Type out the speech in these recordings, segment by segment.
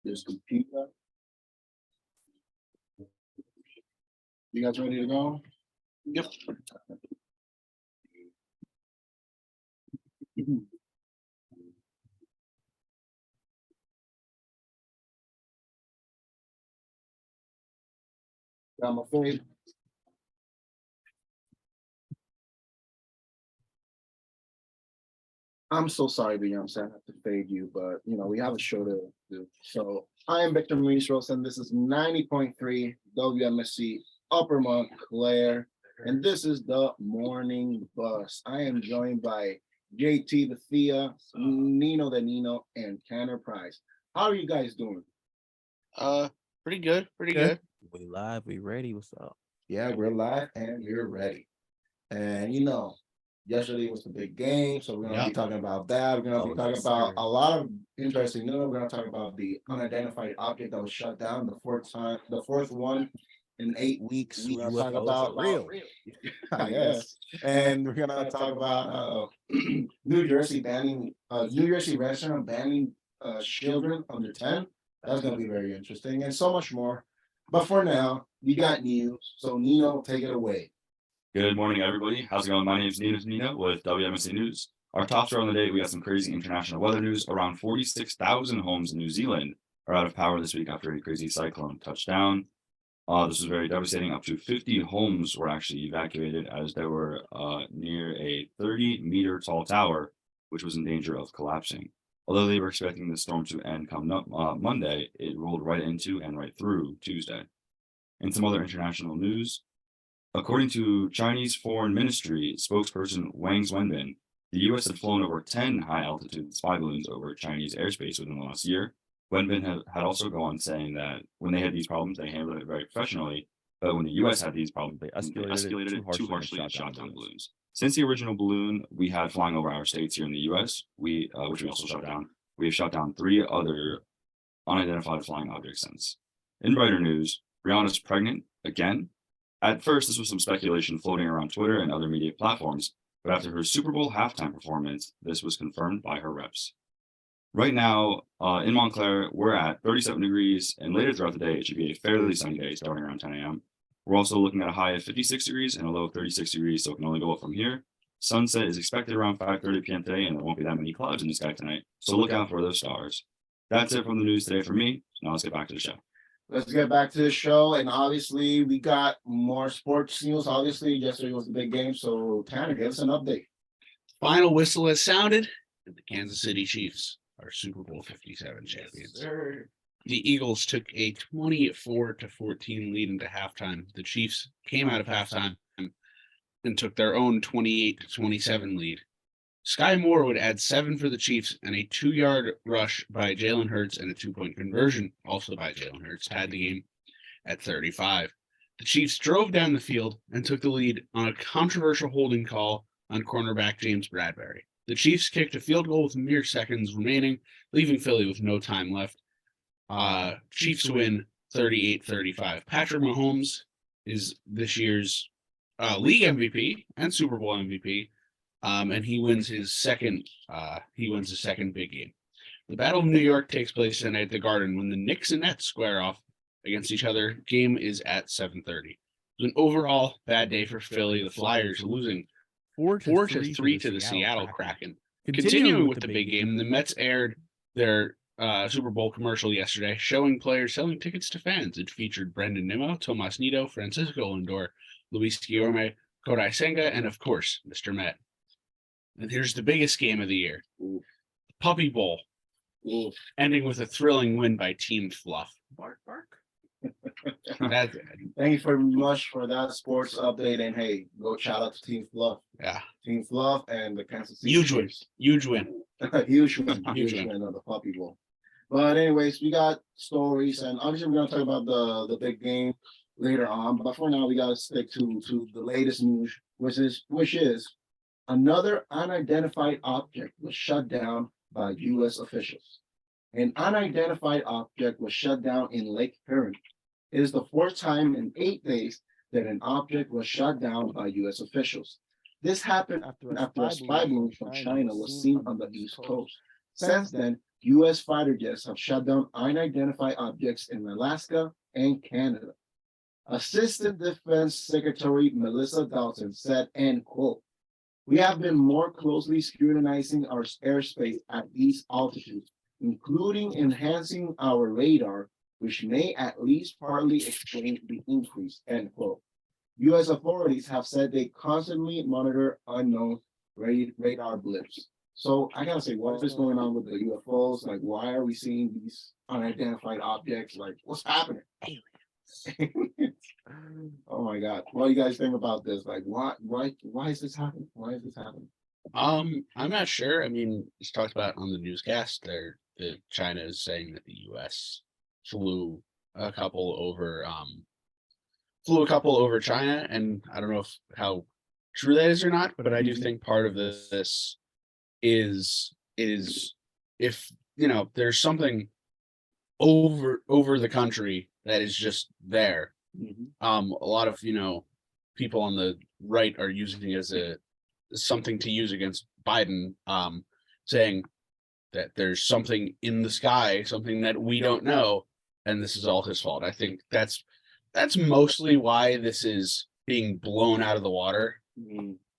This computer. You guys ready to go? Yep. I'm afraid. I'm so sorry, Beyonce. I have to fade you, but we have a show to do. So I am Victor Muñiz Rosa, and this is 90.3 WMSC Upper Montclair. And this is the morning bus. I am joined by JT Bethea, Nino DeNino, and Tanner Price. How are you guys doing? Pretty good. Pretty good. We live, we ready. What's up? Yeah, we're live and we're ready. And yesterday was the big game, so we're gonna be talking about that. We're gonna be talking about a lot of interesting news. We're gonna talk about the unidentified object that was shut down, the fourth one in 8 weeks. We're gonna talk about real. yes, and we're gonna talk about New Jersey restaurant banning children under 10. That's gonna be very interesting, and so much more. But for now, we got news. So Nino, take it away. Good morning, everybody. How's it going? My name is Nino DeNino with WMSC News. Our top story of the day, we got some crazy international weather news. Around 46,000 homes in New Zealand are out of power this week after a crazy cyclone touched down. This was very devastating. Up to 50 homes were actually evacuated as they were near a 30-meter tall tower, which was in danger of collapsing. Although they were expecting the storm to end come Monday, it rolled right into and right through Tuesday. In some other international news, according to Chinese Foreign Ministry spokesperson Wang Wenbin, the U.S. had flown over 10 high-altitude spy balloons over Chinese airspace within the last year. Wenbin had also gone on saying that when they had these problems, they handled it very professionally, but when the U.S. had these problems, they escalated it too harshly and shot down balloons. Since the original balloon we had flying over our states here in the U.S., which we also shot down, we have shot down 3 other unidentified flying objects since. In brighter news, Rihanna's pregnant again. At first, this was some speculation floating around Twitter and other media platforms, but after her Super Bowl halftime performance, this was confirmed by her reps. Right now, in Montclair, we're at 37 degrees, and later throughout the day, it should be a fairly sunny day starting around 10 a.m. We're also looking at a high of 56 degrees and a low of 36 degrees, so it can only go up from here. Sunset is expected around 5:30 p.m. today, and there won't be that many clouds in the sky tonight, so look out for those stars. That's it from the news today for me. Now let's get back to the show. Let's get back to the show, and obviously we got more sports news. Obviously, yesterday was the big game, so Tanner, give us an update. Final whistle has sounded, and the Kansas City Chiefs are Super Bowl 57 champions. The Eagles took a 24-14 lead into halftime. The Chiefs came out of halftime and took their own 28-27 lead. Sky Moore would add 7 for the Chiefs, and a 2-yard rush by Jalen Hurts and a 2-point conversion, also by Jalen Hurts, tied the game at 35. The Chiefs drove down the field and took the lead on a controversial holding call on cornerback James Bradbury. The Chiefs kicked a field goal with mere seconds remaining, leaving Philly with no time left. Chiefs win 38-35. Patrick Mahomes is this year's league MVP and Super Bowl MVP. And he wins his second big game. The Battle of New York takes place tonight at the Garden when the Knicks and Nets square off against each other. Game is at 7:30. It was an overall bad day for Philly. The Flyers losing 4-3 to the Seattle Kraken. Continuing with the big game, the Mets aired their Super Bowl commercial yesterday, showing players selling tickets to fans. It featured Brendan Nimmo, Tomas Nido, Francisco Lindor, Luis Guillorme, Kodai Senga, and of course, Mr. Met. And here's the biggest game of the year. Oof. Puppy Bowl. Oof. Ending with a thrilling win by Team Fluff. Bark, bark. Thank you very much for that sports update. And hey, go shout out to Team Fluff. Yeah. Team Fluff and the Kansas City Huge win. Chiefs. Huge win. Huge win. Huge Huge win. win of the Puppy Bowl. But anyways, we got stories, and obviously we're gonna talk about the big game later on. But for now, we gotta stick to the latest news, which is another unidentified object was shut down by U.S. officials. An unidentified object was shut down in Lake Huron. It is the 4th time in 8 days that an object was shut down by U.S. officials. This happened after a spy balloon from China was seen on the East Coast. Since then, U.S. fighter jets have shot down unidentified objects in Alaska and Canada. Assistant Defense Secretary Melissa Dalton said, end quote, "We have been more closely scrutinizing our airspace at these altitudes, including enhancing our radar, which may at least partly explain the increase," end quote. U.S. authorities have said they constantly monitor unknown radar blips. So I gotta say, what is going on with the UFOs? Like, why are we seeing these unidentified objects? Like, what's happening? Oh my God. What do you guys think about this? Like, why is this happening? Why is this happening? I'm not sure. I mean, it's talked about on the newscast there that China is saying that the US flew a couple over China, and I don't know how true that is or not, but I do think part of this is if there's something over the country that is just there. A lot of people on the right are using it as something to use against Biden, saying that there's something in the sky, something that we don't know, and this is all his fault. I think that's mostly why this is being blown out of the water,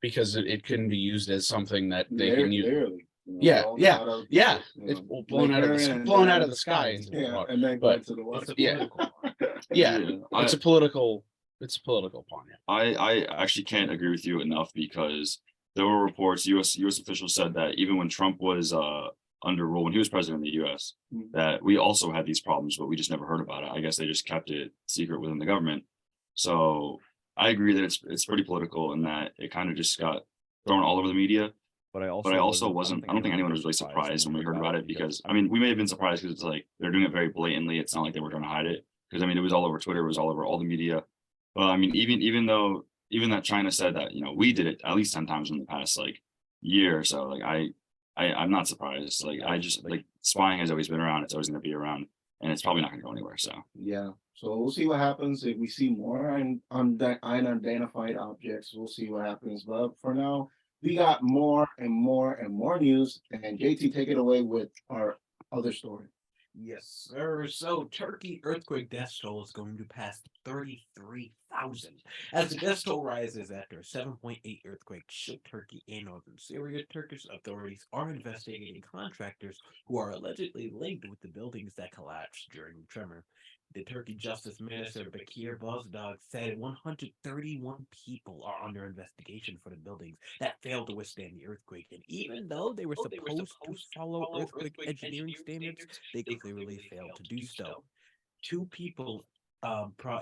because it can be used as something that they can use. Literally, Yeah, blown yeah, out of- yeah. you It's know, blown out of the and blown then- out of the sky into the Yeah, water. and then But back to the water. yeah. Yeah, it's a political pawn. Yeah. I actually can't agree with you enough because there were reports, US officials said that even when Trump was under rule, when he was president of the US, that we also had these problems, but we just never heard about it. I guess they just kept it secret within the government. So I agree that it's pretty political and that it kind of just got thrown all over the media. But I don't think anyone was really surprised when we heard about it, because I mean, we may have been surprised because it's like they're doing it very blatantly. It's not like they were trying to hide it, because I mean, it was all over Twitter, it was all over all the media. But I mean, even that China said that, we did it at least 10 times in the past like year or so. Like I'm not surprised. Like I just like spying has always been around. It's always going to be around, and it's probably not going to go anywhere. So Yeah. So we'll see what happens if we see more unidentified objects. We'll see what happens. But for now, we got more and more and more news. And JT, take it away with our other story. Yes, sir. So Turkey earthquake death toll is going to pass 33,000 as the death toll rises after a 7.8 earthquake shook Turkey and northern Syria. Turkish authorities are investigating contractors who are allegedly linked with the buildings that collapsed during the tremor. The Turkey Justice Minister Bekir Bozdağ said 131 people are under investigation for the buildings that failed to withstand the earthquake. And even though they were supposed to follow earthquake engineering standards, they clearly failed to do so. 2 people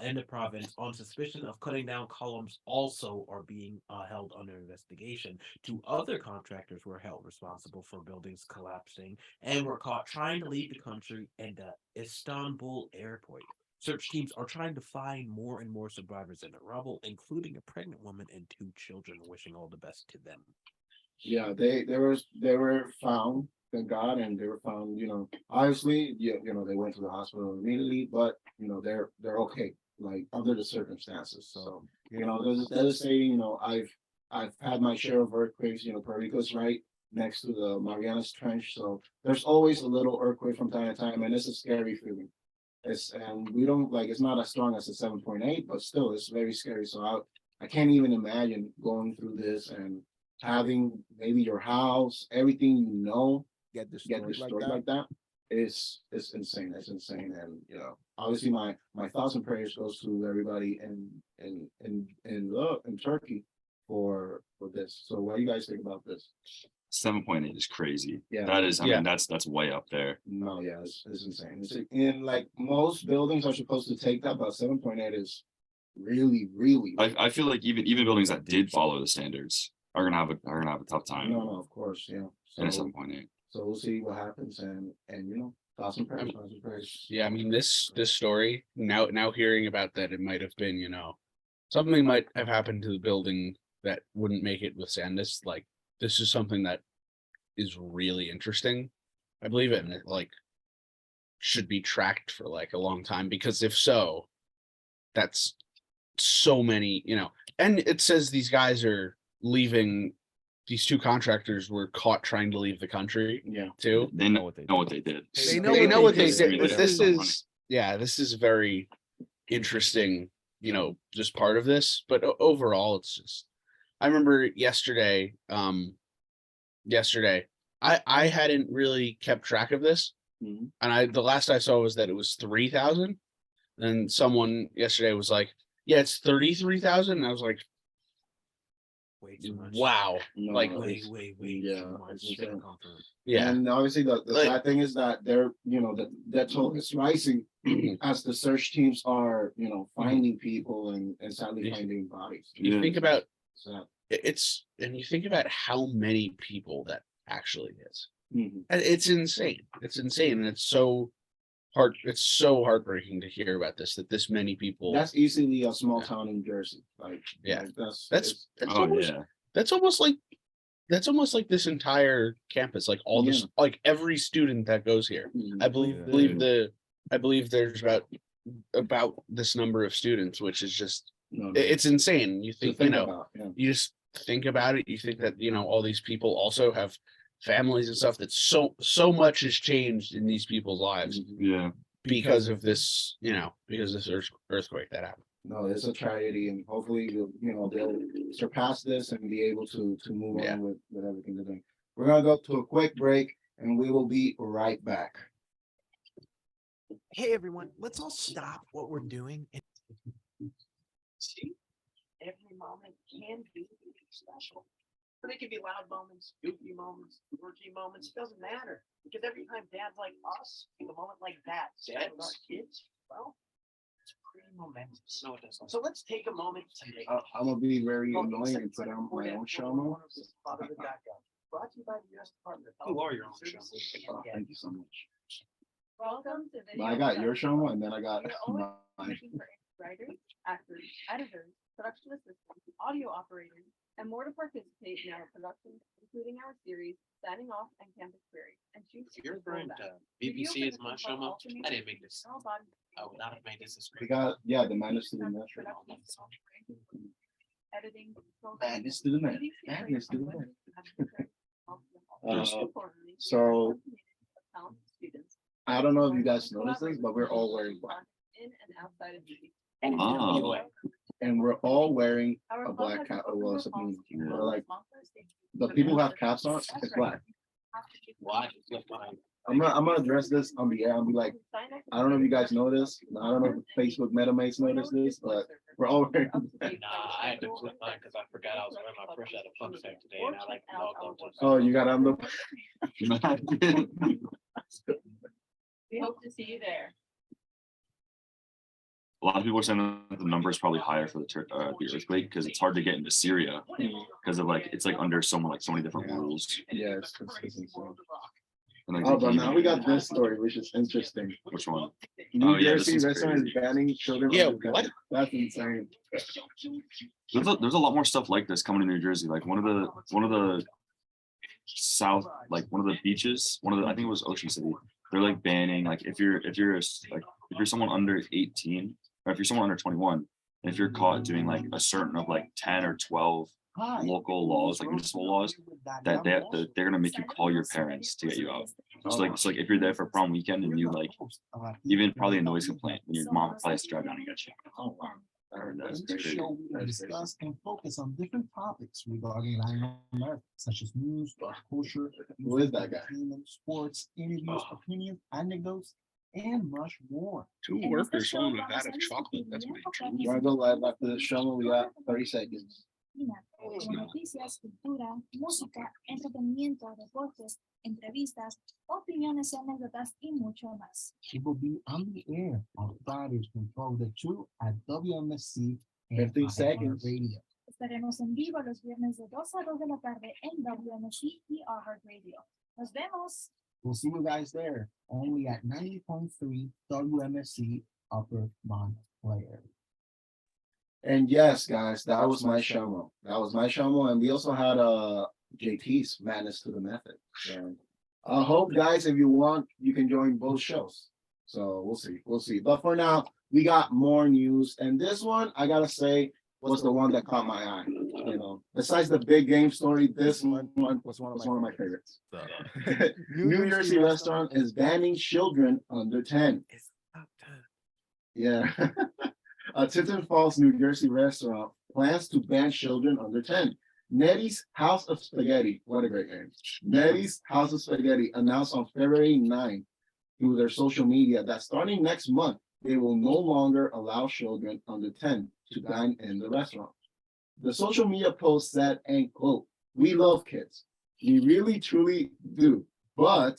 in the province on suspicion of cutting down columns also are being held under investigation. 2 other contractors were held responsible for buildings collapsing and were caught trying to leave the country in the Istanbul airport. Search teams are trying to find more and more survivors in the rubble, including a pregnant woman and 2 children, wishing all the best to them. Yeah, they were found, thank God, and they were found, obviously, they went to the hospital immediately, but they're okay, like under the circumstances. So, let's say, I've had my share of earthquakes, Puerto Rico's right next to the Marianas Trench. So there's always a little earthquake from time to time, and it's a scary feeling. And we don't it's not as strong as a 7.8, but still it's very scary. So I can't even imagine going through this and having maybe your house, everything get destroyed like that. It's insane. It's insane. And obviously my thoughts and prayers goes to everybody in Turkey for this. So what do you guys think about this? 7.8 is crazy. Yeah. That is, I mean, that's way up there. No, yeah, it's insane. It's in most buildings are supposed to take that, but 7.8 is really, really. I feel like even buildings that did follow the standards are gonna have a tough time. No, of course, yeah. In a 7.8. So we'll see what happens, and thoughts and prayers. Yeah, I mean this story now hearing about that, it might have been something might have happened to the building that wouldn't make it withstand this. Like this is something that is really interesting, I believe it, and it should be tracked for a long time, because if so, that's so many, and it says these guys are leaving these two contractors were caught trying to leave the country Yeah. too. They know what they did. They know know what they did. did, but this is very interesting, just part of this. But overall, it's just, I remember yesterday, I hadn't really kept track of this. Mhm. And the last I saw was that it was 3,000. And someone yesterday was like, yeah, it's 33,000. And I was like, Way too much. wow. No, Like, Way yeah, too much. it's insane. yeah. And obviously the Like- sad thing is that they're, that toll is rising as the search teams are, finding people and sadly Yeah. finding bodies. You think about So, and you think about how many people that actually is. mhm. And it's insane. It's insane. And it's so heartbreaking to hear about this, that this many people. That's easily a small Yeah. town in Jersey. Yeah. That's That's Oh almost, yeah. that's almost like this entire campus, like all this, Yeah. like every student that goes here. Mhm. I believe there's about this number of students, which is just, No, it's insane. You to think, think about, yeah. you just think about it. You think that, all these people also have families and stuff, that so much has changed in these people's lives Mhm. Yeah. because of this, because of this earthquake that happened. No, it's a tragedy, and hopefully, they'll surpass this and be able to move Yeah. on with everything they're doing. We're gonna go to a quick break, and we will be right back. Hey everyone, let's all stop what we're doing and See, every moment can be special. But they can be loud moments, goofy moments, quirky moments, it doesn't matter. Because every time dads like us take a moment like that, share with our kids, well, it's pretty momentous. No, it doesn't. So let's take a moment today. I'm gonna be very annoying and put on my own show now. Brought to you by the U.S. Department of You are your own Services show. and Thank you so much. Welcome to But I got your show, and then I got We're always mine. looking for writers, actors, editors, production assistants, audio operators, and more to participate in our productions, including our series, Signing Off and Campus Query. And choose if you're to referring roll to back. BBC as Video my production show, for alternate I didn't make this. all bodies I would not have made this a We script. got, the madness to the metro. editing. Madness to the man. BBC Madness to the man. Importantly, we so- are one community of talented students. I don't know if you guys noticed this, but we're all wearing black, In and outside of UC. Oh. and we're all wearing Our a club black has cap. open Well, door it's a policy. community. Yeah. But like Sponsors, they- the people who have caps on, That's it's right. black. Have to keep- Why? Left behind. I'm gonna address this on the air. I'll be like, Sign up I don't know if you guys know this. I don't know if Facebook MetaMates noticed this, but we're all wearing. Nah, I had to flip mine because I forgot I was wearing my fresh out of fun fact today, and I like to log on to. Oh, you got on the. We hope to see you there. A lot of people are saying that the number is probably higher for the earthquake because it's hard to get into Syria because of it's under so many different rules. Yes. It's And, like, Oh, they but can't now even- we got this story, which is interesting. Which one? New Oh, yeah, this Jersey is restaurant is crazy. banning children. Yeah, under 10. what? That's insane. There's a lot more stuff like this coming to New Jersey. Like one of the south, like one of the beaches, I think it was Ocean City. They're like banning if you're someone under 18 or if you're someone under 21, and if you're caught doing like a certain of like 10 or 12 local laws, like municipal laws, that they're gonna make you call your parents to get you out. So like if you're there for prom weekend and you even probably a noise complaint, then your mom probably has to drive down and get you. Oh, wow. I heard that. In this show, we will discuss and focus on different topics regarding Latin America, such as news, culture, Who is that guy? entertainment, sports, interviews, opinions, anecdotes, and much more. Two workers holding a vat of chocolate. That's my dream. You wanna go live after the show? We got 30 seconds. Como noticias, cultura, música, entretenimiento, deportes, entrevistas, opiniones y anécdotas y mucho más. He will be on the air on Fridays from 12 to 2 at WMSC and 15 iHeart seconds. Radio. Estaremos en vivo los viernes de 2 a 2 de la tarde en WMSC y iHeart Radio. Nos vemos. We'll see you guys there, only at 90.3 WMSC Upper Montclair. And yes, guys, that was my show. And we also had JT's Madness to the Method. So I hope, guys, if you want, you can join both shows. So we'll see. But for now, we got more news. And this one, I gotta say, was the one that caught my eye. besides the big game story, this one was one of my favorites. New Jersey restaurant is banning children under 10. It's about time. Yeah. A Tinton Falls, New Jersey restaurant plans to ban children under 10. Nettie's House of Spaghetti, what a great name. Nettie's House of Spaghetti announced on February 9th through their social media that starting next month, they will no longer allow children under 10 to dine in the restaurant. The social media post said, and quote, "We love kids. We really, truly do. But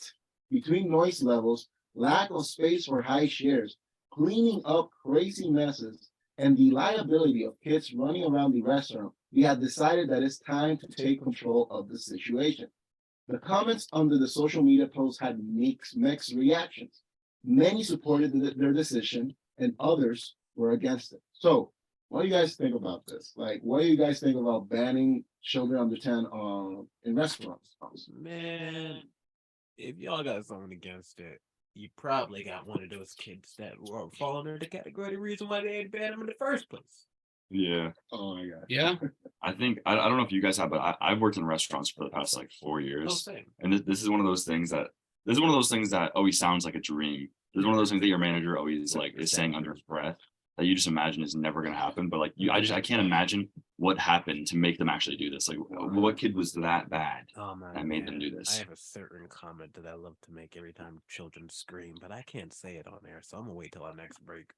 between noise levels, lack of space for high chairs, cleaning up crazy messes, and the liability of kids running around the restaurant, we have decided that it's time to take control of the situation." The comments under the social media post had mixed reactions. Many supported their decision, and others were against it. So, what do you guys think about this? Like, what do you guys think about banning children under 10 in restaurants? Man, if y'all got something against it, you probably got one of those kids that were falling under the category of the reason why they had banned them in the first place. Yeah. Oh my god. Yeah. I think I don't know if you guys have, but I've worked in restaurants for the past like 4 Oh, years, same. and this is one of those things that always sounds like a dream. This is one of those things that your manager always like is saying under his breath that you just imagine is never going to happen. But like I can't imagine what happened to make them actually do this. Like, what kid was that bad Oh my that made them do I this? have a certain comment that I love to make every time children scream, but I can't say it on air, so I'm gonna wait till our next break.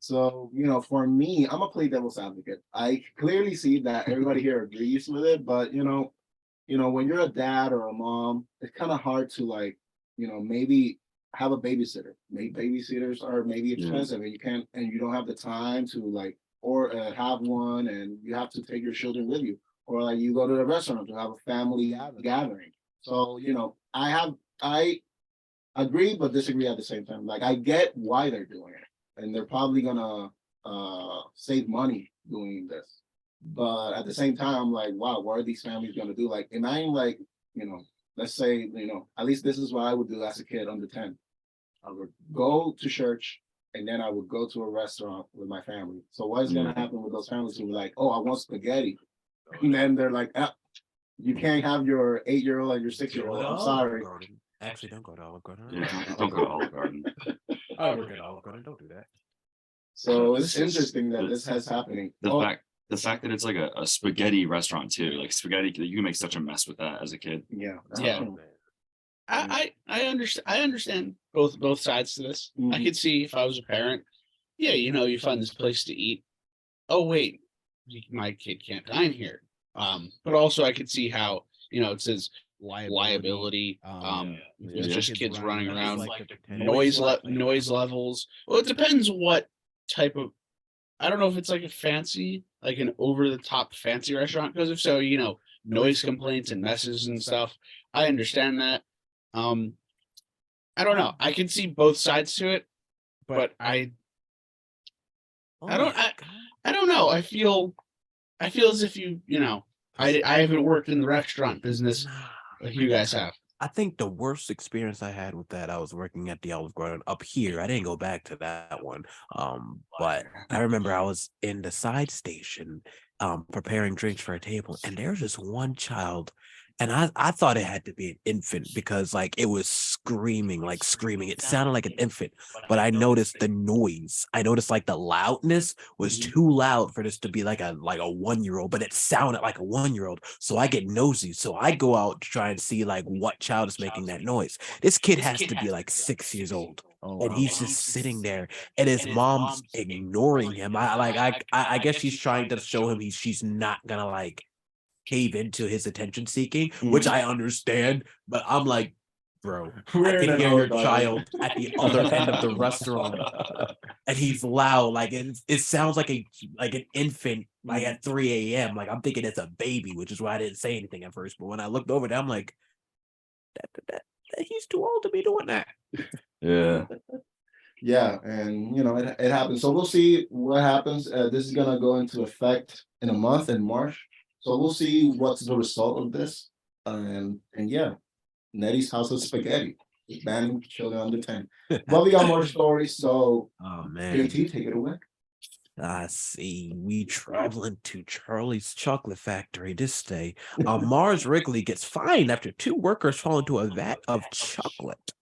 So, for me, I'm a play devil's advocate. I clearly see that everybody here agrees with it, but when you're a dad or a mom, it's kind of hard to like, maybe have a babysitter. Maybe babysitters are maybe Yeah. expensive and you don't have the time to like, or have one and you have to take your children with you. Or like you go to the restaurant to have a family gathering. So, I agree, but disagree at the same time. Like I get why they're doing it. And they're probably gonna save money doing this. But at the same time, I'm like, wow, what are these families gonna do? Like, imagine like, let's say, at least this is what I would do as a kid under 10. I would go to church and then I would go to a restaurant with my family. So what is gonna happen with those families who are like, oh, I want spaghetti? And then they're like, you can't have your 8-year-old and your 6-year-old. I'm sorry. Actually, don't go to Olive Garden. Yeah, don't go to Olive Garden. I work at Olive Garden. Don't do that. So it's interesting that this has happening. The fact that it's like a spaghetti restaurant too, like spaghetti, you can make such a mess with that as a kid. Yeah. Yeah. Oh, man. I understand both sides to this. I could see if I was a parent, yeah, you find this place to eat. Oh wait, my kid can't dine here. But also I could see how, it says liability, with just kids running around, noise levels. Well, it depends what type of, I don't know if it's like a fancy, like an over the top fancy restaurant, because if so, noise complaints and messes and stuff. I understand that. I don't know. I can see both sides to it, but I don't know. I feel as if I haven't worked in the restaurant business like you guys have. I think the worst experience I had with that, I was working at the Olive Garden up here. I didn't go back to that one. But I remember I was in the side station preparing drinks for a table, and there was just one child. And I thought it had to be an infant because like it was screaming. It sounded like an infant, but I noticed the noise. I noticed like the loudness was too loud for this to be like a 1-year-old, but it sounded like a 1-year-old. So I get nosy. So I go out to try and see like what child is making that noise. This kid has to be like 6 years old. And he's just sitting there, and his mom's ignoring him. I guess she's trying to show him she's not gonna like cave into his attention seeking, which I understand, but I'm like, bro, I can hear your child at the other end of the restaurant, and he's loud. Like it sounds like an infant, like at 3 a.m. Like I'm thinking it's a baby, which is why I didn't say anything at first. But when I looked over there, I'm like, that he's too old to be doing that. Yeah. Yeah, and it happens. So we'll see what happens. This is gonna go into effect in a month in March. So we'll see what's the result of this. And yeah, Nettie's House of Spaghetti, banning children under 10. But we got more stories, so Oh man. JT, take it away. I see. We traveling to Charlie's Chocolate Factory this day. Mars Wrigley gets fined after 2 workers fall into a vat of chocolate.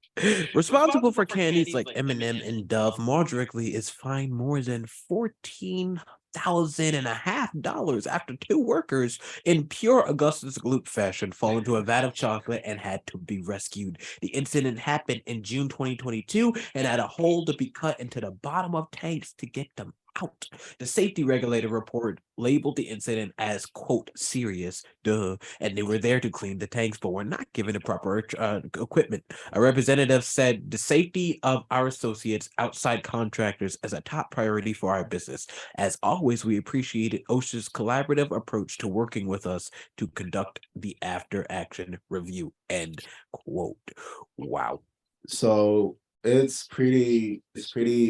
Responsible for candies like M&M and Dove, Marge Wrigley is fined more than $14,500 after 2 workers in pure Augustus Gloop fashion fall into a vat of chocolate and had to be rescued. The incident happened in June 2022 and had a hole to be cut into the bottom of tanks to get them out. The safety regulator report labeled the incident as, quote, serious, duh, and they were there to clean the tanks, but were not given the proper equipment. A representative said the safety of our associates, outside contractors, is a top priority for our business. As always, we appreciated OSHA's collaborative approach to working with us to conduct the after action review, end quote. Wow. So it's pretty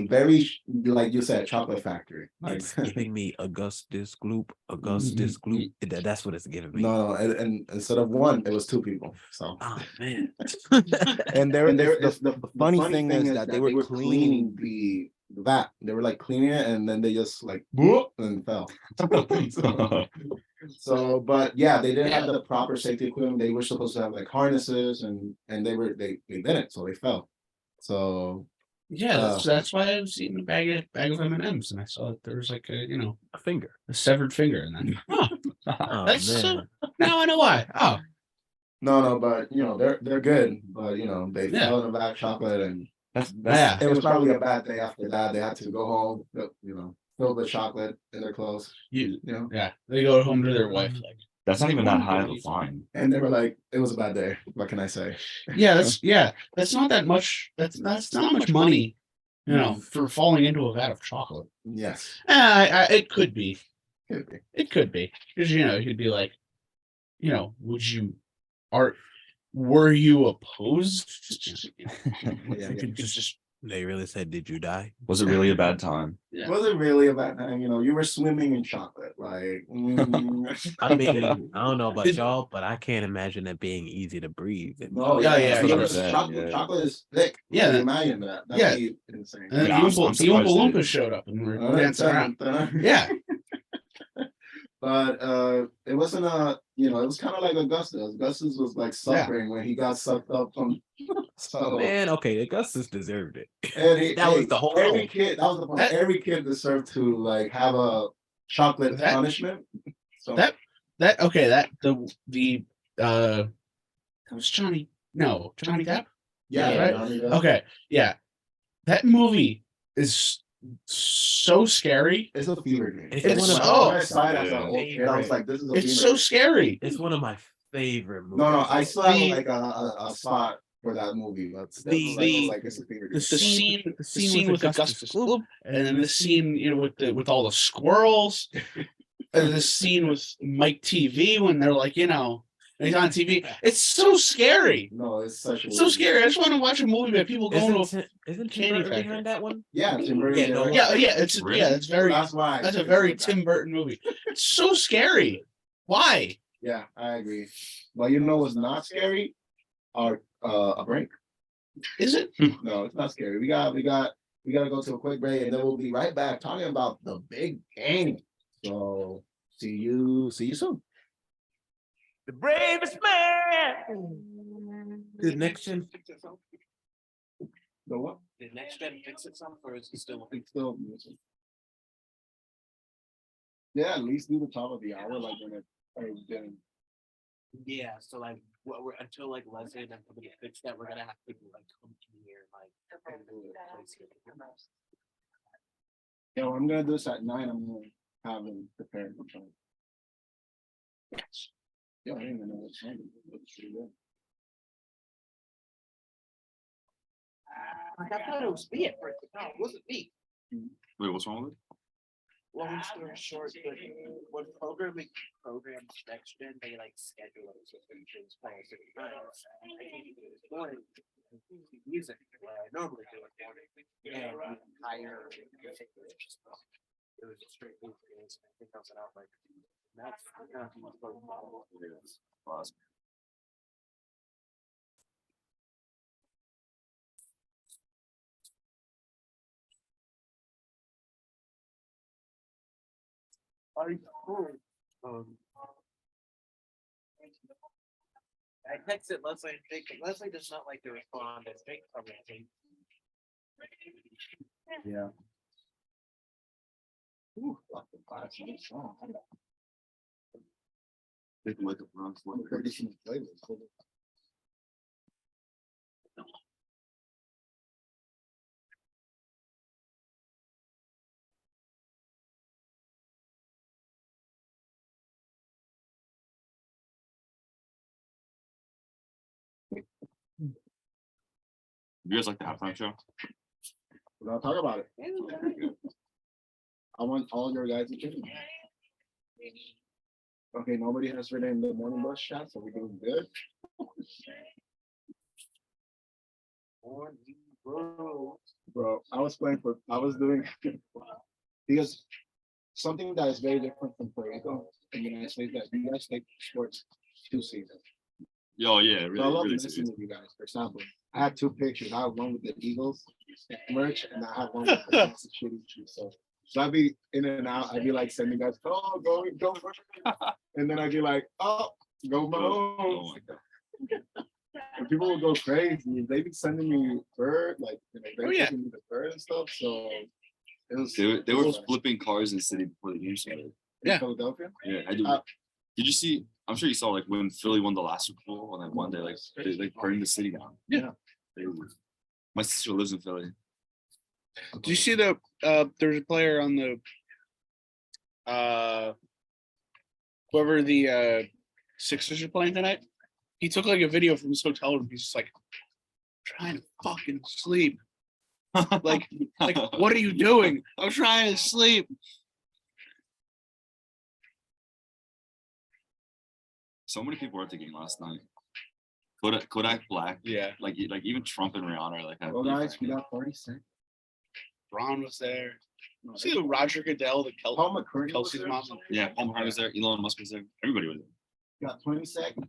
very like you said, chocolate factory. Like It's giving me Augustus Gloop, Augustus Gloop. That's what it's giving me. no, and instead of one, it was 2 people. So Oh man. And there, and there the, is the funny thing is that they were cleaning. the vat. They were like cleaning it, and then they just like whoop and fell. So, but yeah, they didn't have the proper safety equipment. They were supposed to have like harnesses, and they didn't, so they fell. So Yeah, that's why I was eating a bag of M&Ms, and I saw that there was like A finger. a severed finger, and then Oh that's man. now I know why. Oh, no, but they're good, but they Yeah. fell in a bag of chocolate, and yeah. it was probably a bad day after that. They had to go home, fill the chocolate in their clothes, Yeah, they go home to their wife like, That's not even that high of a fine. and they were like, "It was a bad day. What can I say?" that's not that much. That's not much money, for falling into a vat of chocolate. Yes, It could be. could be. It could be because you could be like, were you opposed? Yeah. You could just They really said, "Did you die?" Was it really a bad time? yeah. Was it really a bad time? You were swimming in chocolate, like. I mean, I don't know about y'all, but I can't imagine it being easy to breathe. No, Yeah, yeah, that's what I'm saying, chocolate, yeah. chocolate is thick. Yeah, Can you imagine that. That'd yeah. be insane. And then Yeah, I'm the Oompa surprised they- Loompas showed up and were dancing around. Yeah, But it wasn't it was kind of like Augustus. Augustus was like suffering when he got sucked up from. So Man, okay, Augustus deserved it. and That was the whole every kid. That was the point. That- Every kid deserved to like have a chocolate That- punishment. So that was Johnny. No, Johnny Depp. yeah, right? Johnny Depp. Okay, yeah, that movie is so scary. It's a fever dream. It's one of When I saw it as an old kid, I was like, "This is a It's fever so dream." scary. It's one of my favorite movies. No, I still have The- like a spot for that movie. But The- like it's a fever The dream. scene with Augustus Gloop, and then the scene with all the squirrels, and the scene with Mike TV when they're like and he's on TV. It's so scary. No, it's such a It's so scary. I just want to watch a movie about people going to Isn't candy Tim Burton factory. behind that one? Yeah, Tim Burton. Yeah, no, it's Really? that's very That's why. that's a it's very like that. Tim Burton movie. It's so scary. Why? Yeah, I agree. But you know what's not scary? A break. Is it? No, it's not scary. We gotta go to a quick break, and then we'll be right back talking about the big game. So see you soon. The bravest man. The next gen. The what? Did next gen fix itself, or is it still? It's still music. Yeah, at least do the top of the hour, like when it doing. Yeah, so like what we're until like Leslie and them come to fix that, we're gonna have to like come in here and like do it, place it. Yeah, well, I'm gonna do this at 9. I'm gonna have them prepared for time. Yeah, I didn't even know what time it was. It's pretty good. I thought it was me at first, but no, it wasn't me. Wait, what's wrong with it? Long story short, but when programming programs next gen, they like schedule it so things play at different times. I can't even do this morning. Music where I normally do it and higher. It was a straight music. I think I was out like that's Awesome. I texted Leslie and Jacob. Leslie does not like to respond as Jake commenting. Yeah. Ooh, like the five song. They can wake up around 1:30. Traditional playlist. You guys like the halftime show? We're gonna talk about it. I want all your guys to check it. Okay, nobody has written in the morning bus chat, so we're doing good. Bro, I was doing because something that is very different from Puerto Rico in the United States that you guys take sports too serious. Yo, yeah, So I really, love really listening serious. to you guys. For example, I had two pictures. I have one with the Eagles merch, and I have one with the Kansas City Chiefs. So I'd be in and out. I'd be like sending guys, oh, go, and then I'd be like, oh, go Oh Mahomes. my God. And people would go crazy. They'd be sending me bird, like they Oh, yeah. sending me the bird and stuff. So it was. They were flipping cars in the city before the game started. in Yeah. Philadelphia. Yeah, I do. Uh, Did you see? I'm sure you saw like when Philly won the last Super Bowl, and then one day like they burned the city down. Yeah. My sister lives in Philly. Do you see the there's a player on the whoever the Sixers are playing tonight? He took like a video from his hotel room. He's just like trying to fucking sleep. like what are you doing? I'm trying to sleep. So many people were at the game last night. Kodak Black, Yeah. like even Trump and Rihanna are like. have Well, beef guys, right we now. got 40 cents. Ron was there. See the Roger Goodell, the Paul McCartney was Kelsey's there. mom. Yeah, Paul McCartney was there. Elon Musk was there. Everybody was there. Got 20 seconds.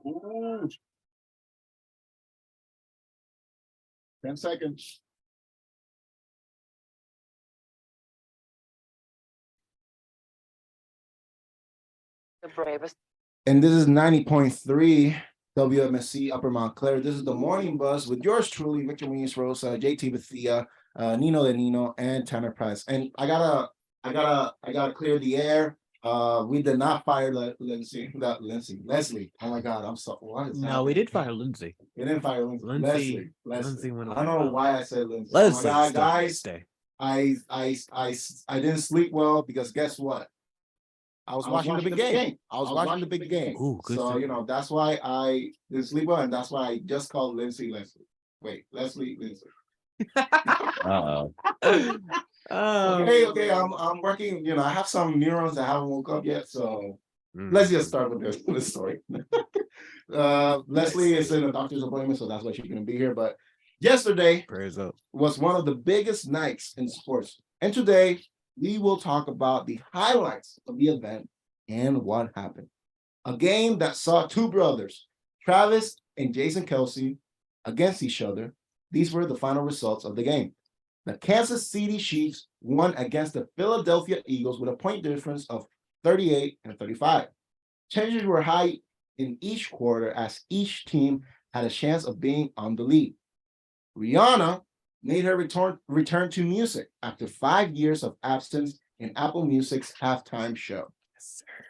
Ooh. 10 seconds. The bravest. And this is 90.3 WMSC Upper Montclair. This is the morning buzz with yours truly, Victor Muñiz Rosa, JT Bethea, Nino DeNino, and Tanner Price. And I gotta clear the air. We did not fire Leslie. Oh my God, I'm so what is No, happening? we did fire Lindsay. We didn't fire Lindsay. Lindsay Leslie. went I don't know away. why I said Lindsay. Oh my Leslie, God, still guys, stay. I didn't sleep well because guess what? I was watching the big game. I was watching the big game. Ooh, good So, for that's why I didn't sleep well, and that's why I just called Leslie. Wait, Leslie. Uh-oh. Okay, I'm working, I have some neurons that haven't woke up yet, so let's just start with this story. Leslie is in a doctor's appointment, so that's why she's gonna be here. But yesterday Prayers up. was one of the biggest nights in sports, and today we will talk about the highlights of the event and what happened. A game that saw two brothers, Travis and Jason Kelsey, against each other. These were the final results of the game. The Kansas City Chiefs won against the Philadelphia Eagles with a point difference of 38 and 35. Changes were high in each quarter as each team had a chance of being on the lead. Rihanna made her return to music after 5 years of absence in Apple Music's halftime show.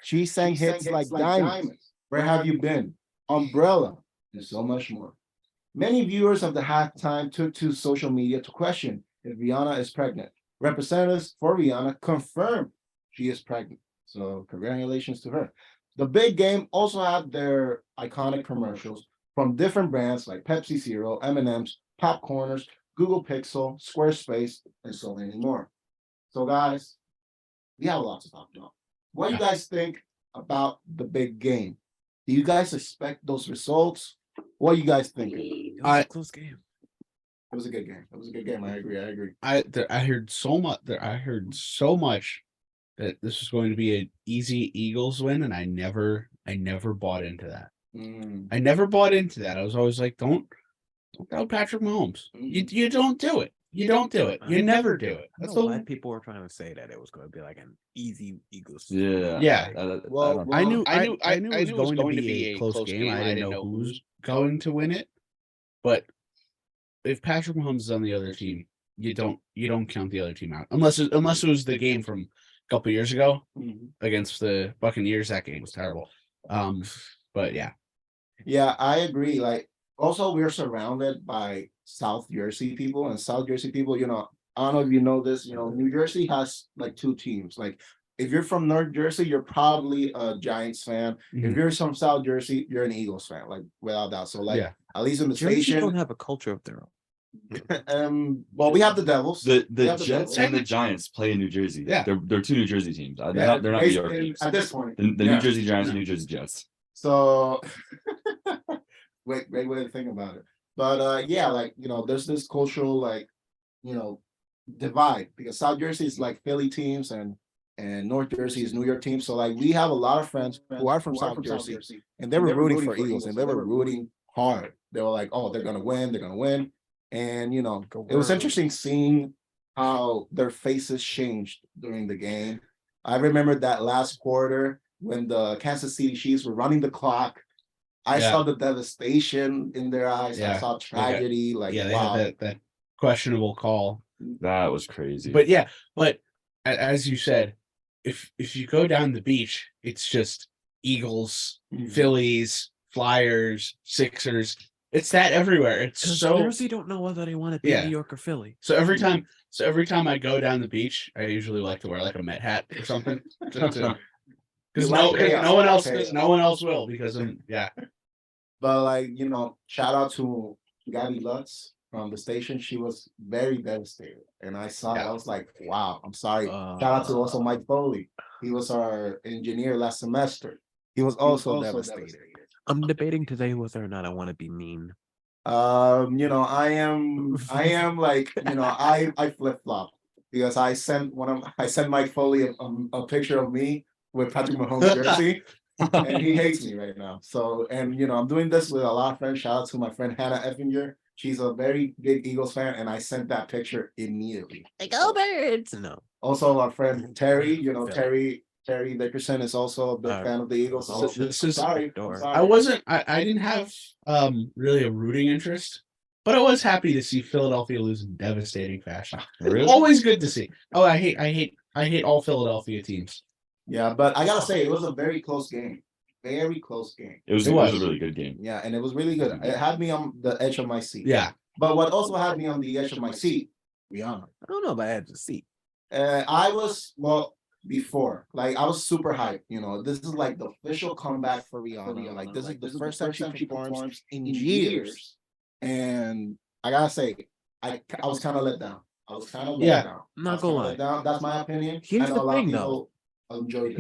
She sang hits like Diamonds, Where Have You Been, Umbrella, and so much more. Many viewers of the halftime took to social media to question if Rihanna is pregnant. Representatives for Rihanna confirmed she is pregnant. So congratulations to her. The big game also had their iconic commercials from different brands like Pepsi Zero, M&M's, Popcorners, Google Pixel, Squarespace, and so many more. So guys, we have a lot to talk about. What do you guys think about the big game? Do you guys expect those results? What do you guys think? It was a close game. It was a good game. It was a good game. I agree. I heard so much. I heard so much that this was going to be an easy Eagles win, and I never bought into that. I never bought into that. I was always like, don't without Patrick Mahomes. You don't do it. You don't do it. You never do it. I That's don't know why the people were trying to say that it was going to be like an easy Eagles. Yeah. Yeah. Well, I knew it was going to be a close game. I didn't know who's going to win it, but if Patrick Mahomes is on the other team, you don't count the other team out unless it was the game from a couple years ago against the Buccaneers. That game was terrible. But yeah, Yeah, I agree. Like, also, we're surrounded by South Jersey people, and South Jersey people, I don't know if you know this, New Jersey has like two teams. Like, if you're from North Jersey, you're probably a Giants fan. If Mhm. you're from South Jersey, you're an Eagles fan, like without doubt. So, like, Yeah. at least in the Jersey don't station, have a culture of their own. well, we have the Devils. The We have Jets Devils. and the Giants play in New Jersey. Yeah. They're two New Jersey teams. They're Yeah, not New York basically, teams. at this point. The Yeah. New Jersey Giants and New Jersey Jets. So, great way to think about it. But yeah, like, there's this cultural, like, divide, because South Jersey is like Philly teams, and North Jersey is New York teams. So, like, we have a lot of friends who are from South Jersey, and they were rooting for Eagles, and they were rooting hard. They were like, oh, they're gonna win. And it was interesting seeing how their faces changed during the game. I remember that last quarter when the Kansas City Chiefs were running the clock. I Yeah. saw the devastation in their eyes. I Yeah. saw tragedy. Like, yeah, they wow. had that questionable call. That was crazy. But yeah, as you said, if you go down the beach, it's just Eagles, Phillies, Flyers, Sixers. It's that everywhere. It's so Jersey don't know whether they want to be Yeah. New York or Philly. so every time I go down the beach, I usually like to wear like a Met hat or something. Because You like chaos. no one else Chaos. will because yeah. But like, shout out to Gabby Lutz from the station. She was very devastated. And I saw it. Yeah. I was like, wow, I'm sorry. Shout out to also Mike Foley. He was our engineer last semester. He was also devastated. I'm debating today whether or not I want to be mean. I am like, I flip flop, because I sent Mike Foley a picture of me with Patrick Mahomes jersey, and he hates me right now. So, and I'm doing this with a lot of friends. Shout out to my friend Hannah Effinger. She's a very big Eagles fan, and I sent that picture immediately. Like, go Birds! No. Also, our friend Terry, Terry Dickerson is also a big fan of the Eagles. So This is sorry. door. I didn't have really a rooting interest, but I was happy to see Philadelphia lose in devastating fashion. Really? Always good to see. Oh, I hate all Philadelphia teams. Yeah, but I gotta say, it was a very close game. Very close game. It was It a was. really good game. Yeah, and it was really good. It had me on the edge of my seat. Yeah. But what also had me on the edge of my seat, Rihanna. I don't know if I had to see. I was, before, like, I was super hyped. This is like the official comeback for Rihanna. Like, this is the first time she performs in years. And I gotta say, I was kind of let down. I was kind of let Yeah. down. I'm not I was gonna kinda lie. let down. That's my opinion. Here's I know the a lot of thing, though. people enjoyed it.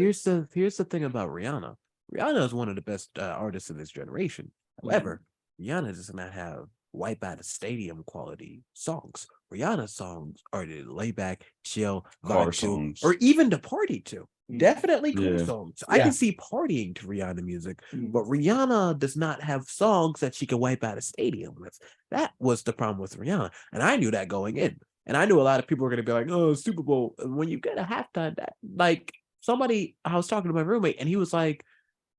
Here's the thing about Rihanna. Rihanna is one of the best artists of this generation. However, Rihanna does not have wipe out a stadium quality songs. Rihanna's songs are the layback, chill, Car vibe to, songs. or even to party to. Definitely cool Yeah. songs. I Yeah. can see partying to Rihanna music, but Rihanna does not have songs that she can wipe out a stadium with. That was the problem with Rihanna, and I knew that going in. And I knew a lot of people were going to be like, "Oh, Super Bowl." And when you get a halftime, that like somebody, I was talking to my roommate, and he was like,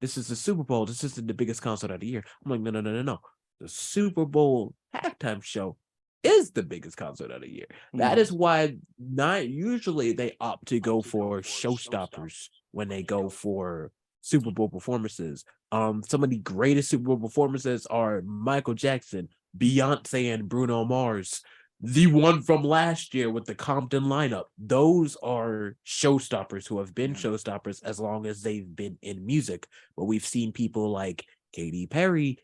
"This is the Super Bowl. This isn't the biggest concert of the year." I'm like, "No. The Super Bowl halftime show is the biggest concert of the year. That is why not usually they opt to go for showstoppers when they go for Super Bowl performances. Some of the greatest Super Bowl performances are Michael Jackson, Beyonce, and Bruno Mars. The one from last year with the Compton lineup. Those are showstoppers who have been showstoppers as long as they've been in music. But we've seen people like Katy Perry,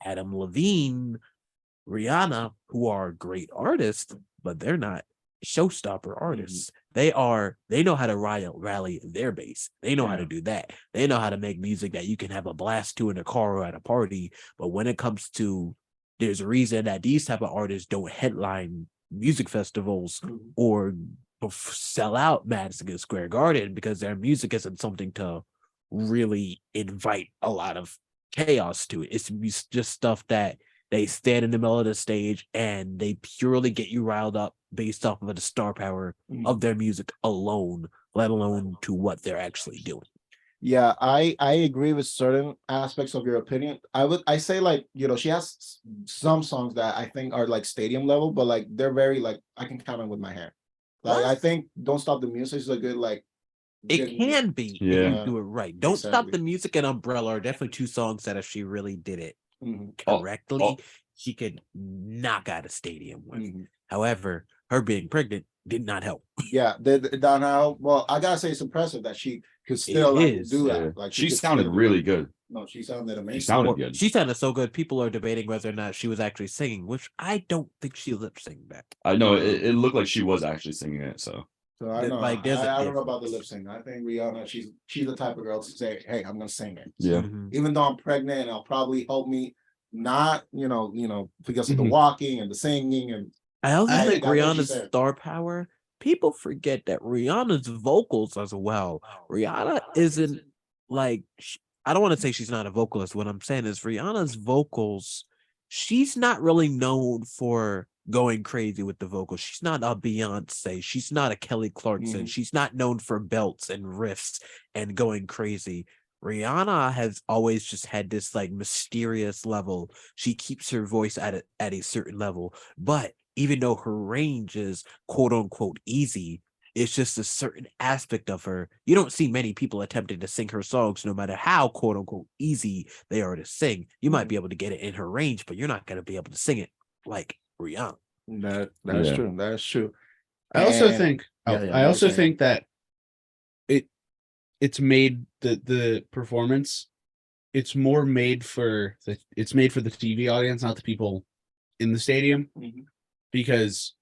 Adam Levine, Rihanna, who are great artists, but they're not showstopper artists. They know how to rally their base. They know how to do that. They know how to make music that you can have a blast to in a car or at a party. But when it comes to, there's a reason that these type of artists don't headline music festivals or sell out Madison Square Garden, because their music isn't something to really invite a lot of chaos to it. It's just stuff that They stand in the middle of the stage and they purely get you riled up based off of the star power of their music alone, let alone to what they're actually doing. Yeah, I agree with certain aspects of your opinion. I say like, she has some songs that I think are like stadium level, but like they're very like I can count them with my hand. Like I think Don't Stop the Music is a good like It can be if you Yeah, do it right. Don't Stop exactly. the Music and Umbrella are definitely two songs that if she really did it Mhm, correctly, she could knock out a stadium with. mhm. However, her being pregnant did not help. Yeah, now, well, I gotta say it's impressive that she could still like, is, do Yeah. that. Like She could sounded still do really it. good. No, she sounded amazing. She sounded Well, good. she sounded so good. People are debating whether or not she was actually singing, which I don't think she lip synced back. I know it looked like she was actually singing it. So So I know, Like, there's a I don't know about the lip difference. sync. I think Rihanna, she's the type of girl to say, "Hey, I'm gonna sing it." yeah. Mhm. Even though I'm pregnant, and it'll probably help me not, because of the Mhm. walking and the singing and I also I think get what you're Rihanna's saying. star power. People forget that Rihanna's vocals as well. Rihanna isn't like I don't want to say she's not a vocalist. What I'm saying is Rihanna's vocals. She's not really known for going crazy with the vocals. She's not a Beyonce. She's not a Kelly Clarkson. Mhm. She's not known for belts and riffs and going crazy. Rihanna has always just had this like mysterious level. She keeps her voice at a certain level, but even though her range is quote unquote easy, it's just a certain aspect of her. You don't see many people attempting to sing her songs, no matter how quote unquote easy they are to sing. You might be able to get it in her range, but you're not going to be able to sing it like Rihanna. That's Yeah. true. That's true. I also And- think Yeah, yeah, I you also were saying. think that it's made the performance, it's made for the TV audience, not the people in the stadium. Mhm. Because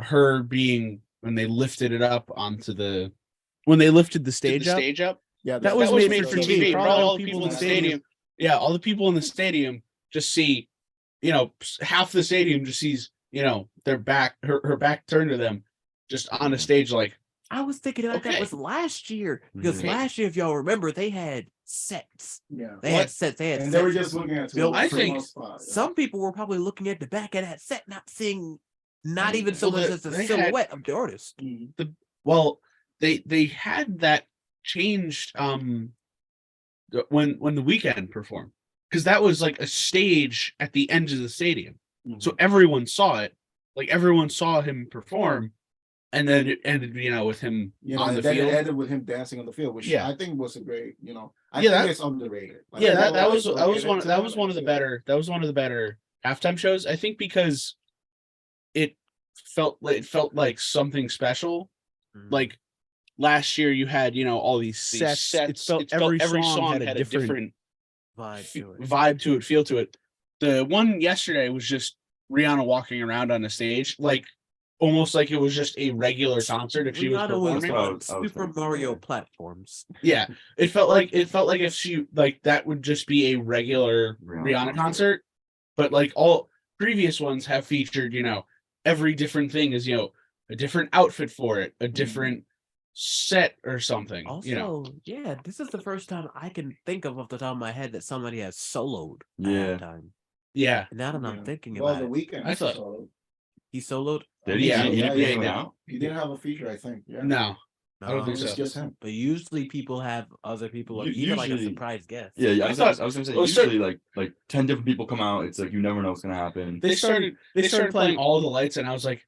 her being when they lifted it up when they lifted the stage up, Yeah, that was made for TV. Probably all the people in the stadium. Yeah, all the people in the stadium just see, half the stadium just sees, their back, her back turned to them, just on a stage like. I was thinking about that Okay. was last year because Okay. last year, if y'all remember, they had sets. Yeah. They had sets. They had And sets. they were just looking at built I for think each Some people were probably looking at the back of that set, not seeing, not even so Well, much as the they silhouette of the artist. Well, they had that changed when the Weeknd performed, because that was like a stage at the end of the stadium, so everyone saw it, like everyone saw him perform, and then it ended, with him on the then field. it ended with him dancing on the field, which Yeah. I think was a great, I Yeah, think that- it's underrated. Like, Yeah, people that like was look that was at one it that too, was one of the like, better halftime shows, I think, because it felt like something special. Like last year you had all these sets. It felt every song had a different vibe to it, feel to it. The one yesterday was just Rihanna walking around on a stage, like almost like it was just a regular concert if she was Rihanna was performing. on was Super thinking, Mario yeah. platforms. Yeah, it felt like if she like that would just be a regular Rihanna concert, but like all previous ones have featured, every different thing is a different outfit for it, a different set or something. Also, yeah, this is the first time I can think of off the top of my head that somebody has soloed Yeah. at halftime. Yeah, Now that I'm thinking well, about the it, Weeknd. I thought- so, he soloed. Did he? Yeah, He didn't yeah, hang yeah. out. He didn't have a feature, I think. Yeah. no, I don't No, think It's so. just him. But usually people have other people, or U- even like a usually- surprise guest. Yeah, I thought- I was gonna say well, usually like 10 different people come out. It's like you never know what's gonna happen. They started playing all the lights, and I was like,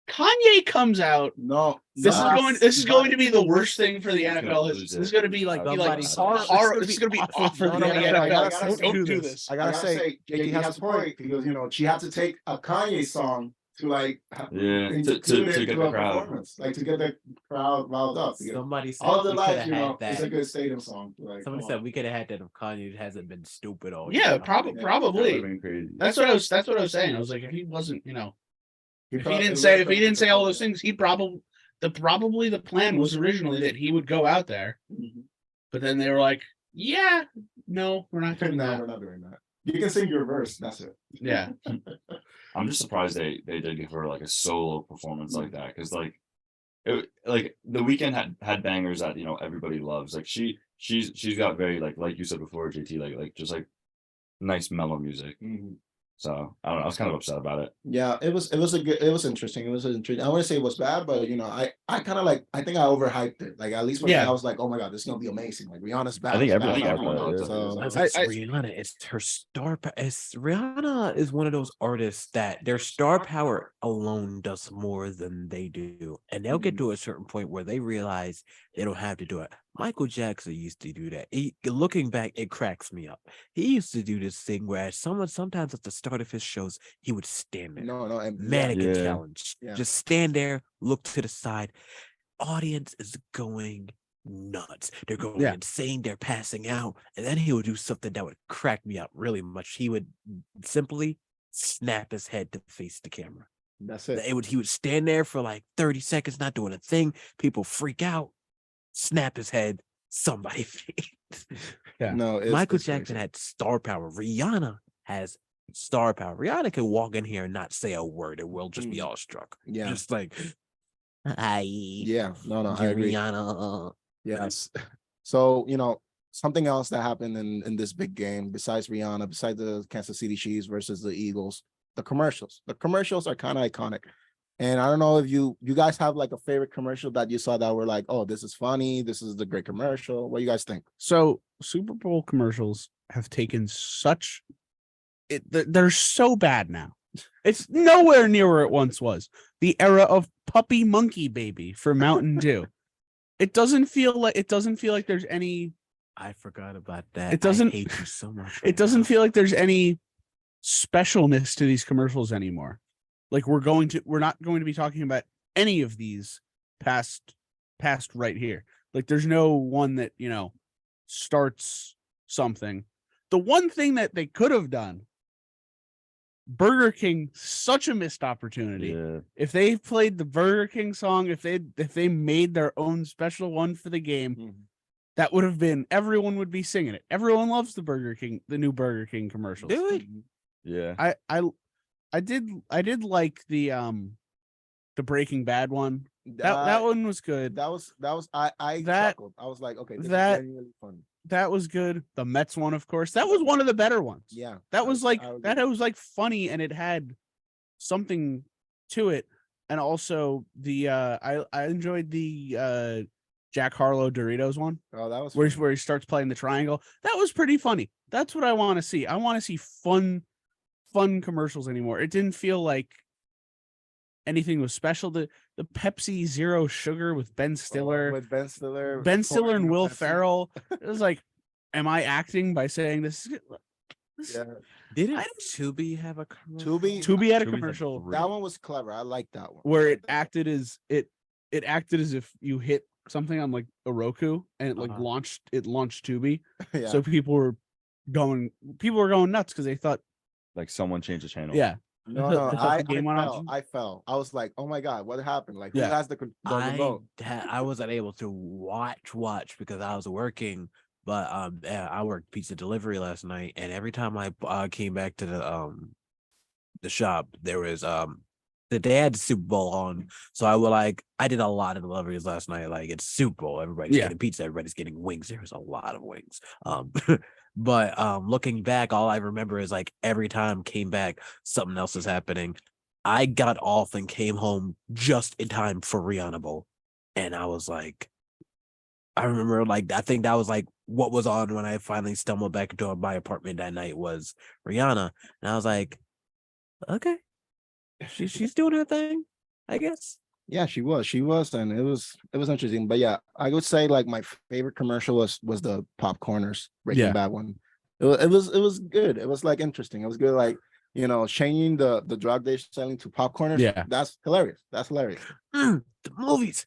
Kanye comes out. No, This is going to be the worst thing for the He's gonna NFL. lose This it. is going to be like Somebody- horror. This is going to be awful for No, the no, no, NFL. I gotta say, Don't do this. I gotta say, JT has a point. because she had to take a Kanye song to like Yeah, include to it get to the a crowd. performance, like to get the crowd riled up. Somebody said All of the we could lights, have had it's a that. good stadium song. Like, Somebody come said on. we could have had that if Kanye hasn't been stupid all Yeah, year. That probably. would've been crazy. That's what I was saying. I was like, if he wasn't, if he probably- didn't say all those things, he'd probably the plan was originally that he would go out there, Mhm. but then they were like, yeah, no, we're not doing No, that. we're not doing that. You can sing your verse. That's it. Yeah. I'm just surprised they did give her like a solo performance like that, because like the Weeknd had bangers that everybody loves. Like she's got very like you said before, JT, like just like nice mellow music. Mhm. So I don't know. I was kind of upset about it. Yeah, it was interesting. It was interesting. I wouldn't say it was bad, but I kind of like, I think I overhyped it. Like, at least for me, Yeah. I was like, oh my god, this is gonna be amazing. Like, Rihanna's back. I think back, everyone back, thought that, yeah. So Rihanna, it's her star. It's Rihanna is one of those artists that their star power alone does more than they do, and they'll get to a certain point where they realize they don't have to do it. Michael Jackson used to do that. Looking back, it cracks me up. He used to do this thing where sometimes at the start of his shows, he would stand there, no, and mannequin Yeah. challenge, Yeah. just stand there, look to the side. Audience is going nuts. They're going Yeah. insane. They're passing out. And then he would do something that would crack me up really much. He would simply snap his head to face the camera. that's it. He would stand there for like 30 seconds, not doing a thing. People freak out, snap his head, somebody faints. Yeah. No, Michael it's Jackson crazy. had star power. Rihanna has star power. Rihanna can walk in here and not say a word, and we'll just be awestruck. Yeah. Just like, hi. Yeah, no, I you're agree. Rihanna. Yes. So, something else that happened in this big game, besides Rihanna, besides the Kansas City Chiefs versus the Eagles, the commercials. The commercials are kind of iconic. And I don't know if you guys have like a favorite commercial that you saw that were like, oh, this is funny, this is the great commercial. What do you guys think? So Super Bowl commercials have taken they're so bad now. It's nowhere near where it once was. The era of puppy monkey baby for Mountain Dew. It doesn't feel like there's any. I forgot about that. It doesn't- I hate you so much. It doesn't feel like there's any specialness to these commercials anymore. Like we're not going to be talking about any of these past right here. Like there's no one that, starts something. The one thing that they could have done, Burger King, such a missed opportunity. Yeah. If they played the Burger King song, if they made their own special one for the game, that would have been, everyone would be singing it. Everyone loves the new Burger King commercials. Do it. Yeah. I did like the Breaking Bad one. That one was good. That was I chuckled. I was like, okay, this is genuinely funny. That was good. The Mets one, of course. That was one of the better ones. Yeah. That was I was like funny, and it had something to it. And also the I enjoyed the Jack Harlow Doritos one. Oh, that was where he starts playing the triangle. That was pretty funny. That's what I want to see. I want to see fun commercials anymore. It didn't feel like anything was special. The Pepsi Zero Sugar with Ben Stiller. with Ben Stiller. And Will Pepsi. Ferrell. It was like, am I acting by saying this? Yeah. Didn't I- Tubi have a commercial? Tubi had a Tubi's commercial great. That one was clever. I like that one. where it acted as if you hit something on like a Roku and it launched Tubi. Yeah. So people were going nuts because they thought, Like someone changed the channel. yeah. No, The I game went fell. on. I fell. I was like, oh my god, what happened? Like, who Yeah. has the remote? I wasn't able to watch because I was working, but I worked pizza delivery last night, and every time I came back to the shop, there was they had the Super Bowl on, so I did a lot of deliveries last night. Like, it's Super Bowl, everybody's getting pizza, everybody's getting wings. There was a lot of wings. But looking back, all I remember is like every time came back, something else is happening. I got off and came home just in time for Rihanna Bowl. And I was like, I remember like, I think that was like what was on when I finally stumbled back into my apartment that night was Rihanna. And I was like, okay, she's doing her thing, I guess. Yeah, she was, and it was interesting. But yeah, I would say like my favorite commercial was the Popcorners Breaking Yeah. Bad one. It was good. It was like interesting. It was good, like changing the drug they're selling to Popcorners. Yeah. That's hilarious. The movies,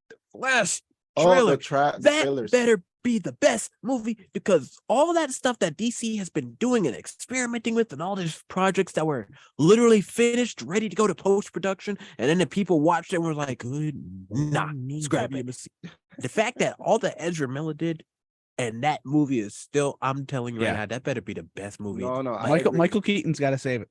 the Flash Oh, trailer, the that trailers. better be the best movie, because all that stuff that DC has been doing and experimenting with and all these projects that were literally finished, ready to go to post-production, and then the people watched it and were like, nah, scrap it. The fact that all that Ezra Miller did and that movie is still, I'm telling you right Yeah. now, that better be the best movie. No, I agree. Michael Keaton's got to save it.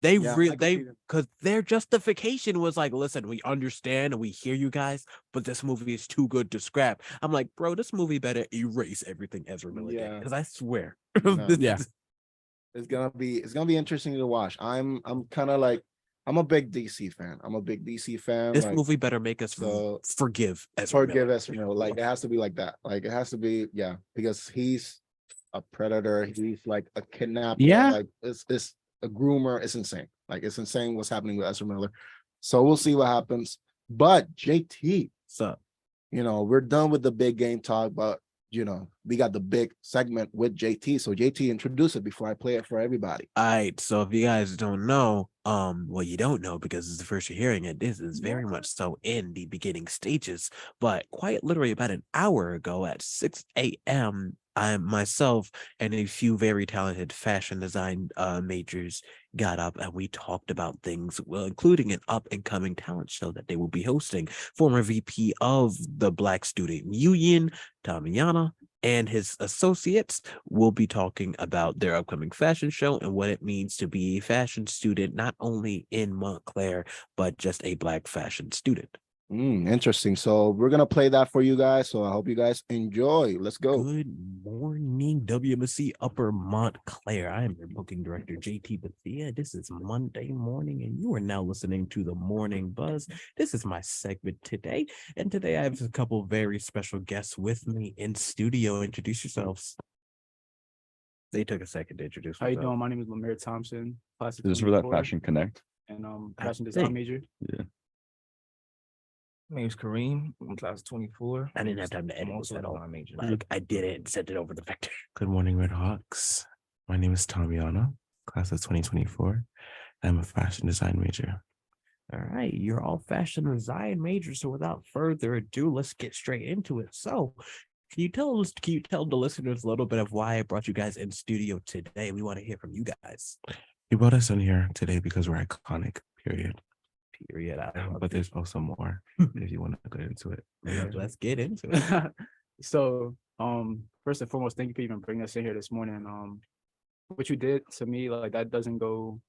They Yeah, really, I can see that. because their justification was like, listen, we understand and we hear you guys, but this movie is too good to scrap. I'm like, bro, this movie better erase everything Ezra Miller did, Yeah. because I swear. No. Yeah. it's gonna be interesting to watch. I'm kind of like I'm a big DC fan. I'm a big DC fan. This like, movie better make us so forgive Ezra forgive Miller. us, like it has to be like that. Like it has to be, yeah, because he's a predator. He's like a kidnapper. Yeah. Like it's a groomer. It's insane. Like it's insane what's happening with Ezra Miller. So we'll see what happens. But JT, So we're done with the big game talk, but we got the big segment with JT. So JT, introduce it before I play it for everybody. all right, so if you guys don't know, well, you don't know because it's the first you're hearing it. This is very much so in the beginning stages, but quite literally about an hour ago at 6 a.m., I myself and a few very talented fashion design majors got up and we talked about things, well, including an up and coming talent show that they will be hosting. Former VP of the Black Student Union, Tamiana, and his associates will be talking about their upcoming fashion show and what it means to be a fashion student, not only in Montclair, but just a Black fashion student. Interesting. So we're gonna play that for you guys. So I hope you guys enjoy. Let's go. Good morning, WMC Upper Montclair. I am your booking director, JT Bethea. This is Monday morning, and you are now listening to the Morning Buzz. This is my segment today, and today I have a couple very special guests with me in studio. Introduce yourselves. They took a second to introduce How you themselves. doing? My name is Lemire Thompson, class of This is for that 24, Fashion Connect. and I fashion design think. major. My name's Kareem. I'm class of 24. I didn't have time to edit I'm this also at all. a major. Like I did it and sent it over to Victor. Good morning, Red Hawks. My name is Tamiana, class of 2024. I'm a fashion design major. All right, you're all fashion design majors. So without further ado, let's get straight into it. So can you tell the listeners a little bit of why I brought you guys in studio today? We want to hear from you guys. You brought us in here today because we're iconic, period. Period. But there's also more if you want to get into it. Let's get into it. So, first and foremost, thank you for even bringing us in here this morning. What you did to me, like that doesn't go.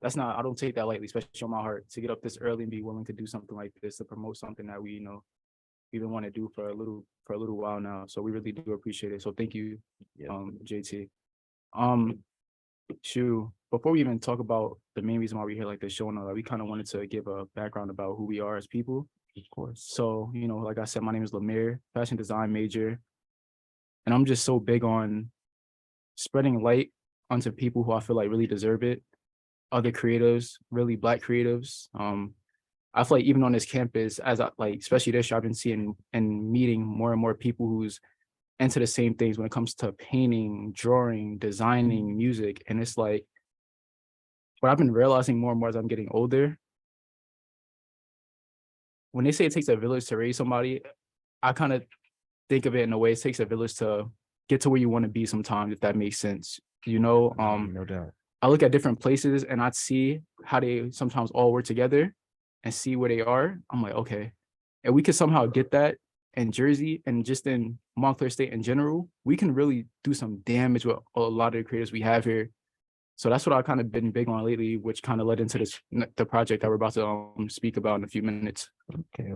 That's not. I don't take that lightly, especially on my heart. To get up this early and be willing to do something like this to promote something that we, we've been wanting to do for a little while now. So we really do appreciate it. So thank you, JT. Before we even talk about the main reason why we're here, like the show and all that, we kind of wanted to give a background about who we are as people. Of course. So, like I said, my name is Lemire, fashion design major. And I'm just so big on spreading light onto people who I feel like really deserve it. Other creatives, really Black creatives. I feel like even on this campus, especially this year, I've been seeing and meeting more and more people who's into the same things when it comes to painting, drawing, designing, music. And it's like, what I've been realizing more and more as I'm getting older, when they say it takes a village to raise somebody, I kind of think of it in a way it takes a village to get to where you want to be sometimes, if that makes sense. No doubt. I look at different places and I see how they sometimes all work together and see where they are. I'm like, okay, and we could somehow get that in Jersey and just in Montclair State in general, we can really do some damage with a lot of the creators we have here. So that's what I've kind of been big on lately, which kind of led into the project that we're about to speak about in a few minutes. Okay.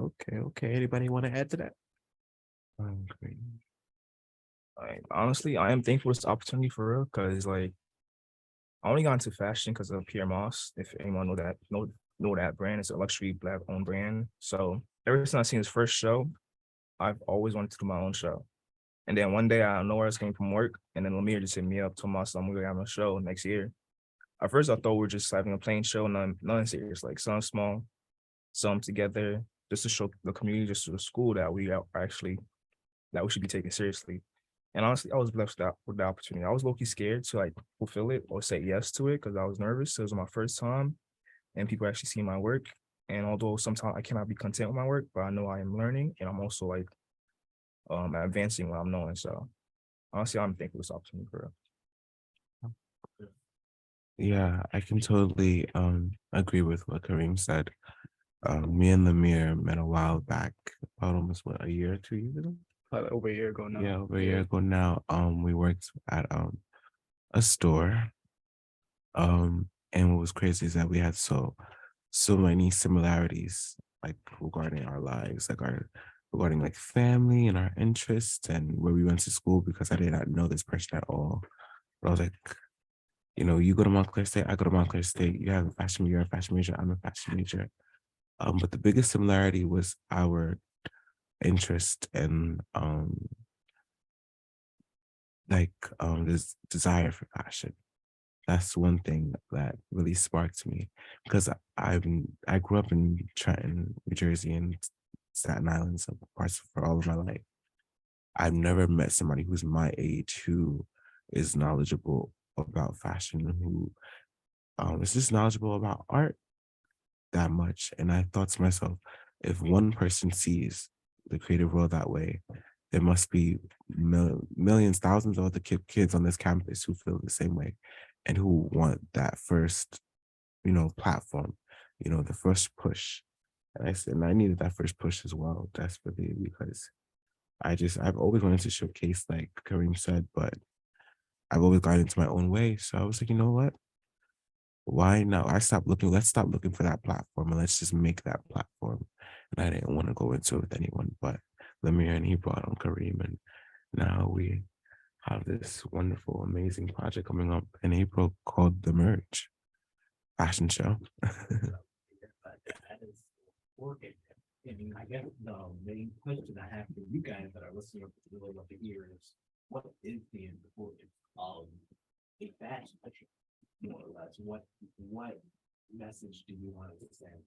Anybody want to add to that? Great. Honestly, I am thankful for this opportunity for real, because I only got into fashion because of Pierre Moss. If anyone know that brand, it's a luxury Black owned brand. So ever since I seen his first show, I've always wanted to do my own show. And then one day I don't know where I was came from work, and then Lemire just hit me up, told me I'm gonna have a show next year. At first I thought we were just having a plain show, nothing serious, like something small, some together, just to show the community, just to the school that we should be taken seriously. And honestly, I was blessed with the opportunity. I was low-key scared to fulfill it or say yes to it because I was nervous. It was my first time, and people actually see my work. And although sometimes I cannot be content with my work, but I know I am learning, and I'm also advancing what I'm knowing. So honestly, I'm thankful for this opportunity for real. Yeah, I can totally agree with what Kareem said. Me and Lemire met a while back, about almost a year or 2 years ago? Like over a year ago now. Yeah, over a year ago now. We worked at a store. And what was crazy is that we had so many similarities, regarding our lives, regarding family and our interests and where we went to school, because I did not know this person at all. But I was like, You know, you go to Montclair State, I go to Montclair State. You have a fashion, you're a fashion major, I'm a fashion major. But the biggest similarity was our interest in this desire for fashion. That's one thing that really sparked me because I grew up in Trenton, New Jersey, and Staten Island, some parts for all of my life. I've never met somebody who's my age who is knowledgeable about fashion, who is just knowledgeable about art that much. And I thought to myself, if one person sees the creative world that way, there must be millions, thousands of other kids on this campus who feel the same way and who want that first, platform, the first push. And I said, and I needed that first push as well, desperately, because I've always wanted to showcase, like Kareem said, but I've always gotten into my own way. So I was like, you know what? Why not? Let's stop looking for that platform and let's just make that platform. And I didn't want to go into it with anyone but Lemire, and he brought on Kareem. And now we have this wonderful, amazing project coming up in April called The Merge Fashion Show. That is working. I mean, I guess the main question I have for you guys that are listening to really love to hear is what is the importance of a fashion show, more or less? What message do you want to send?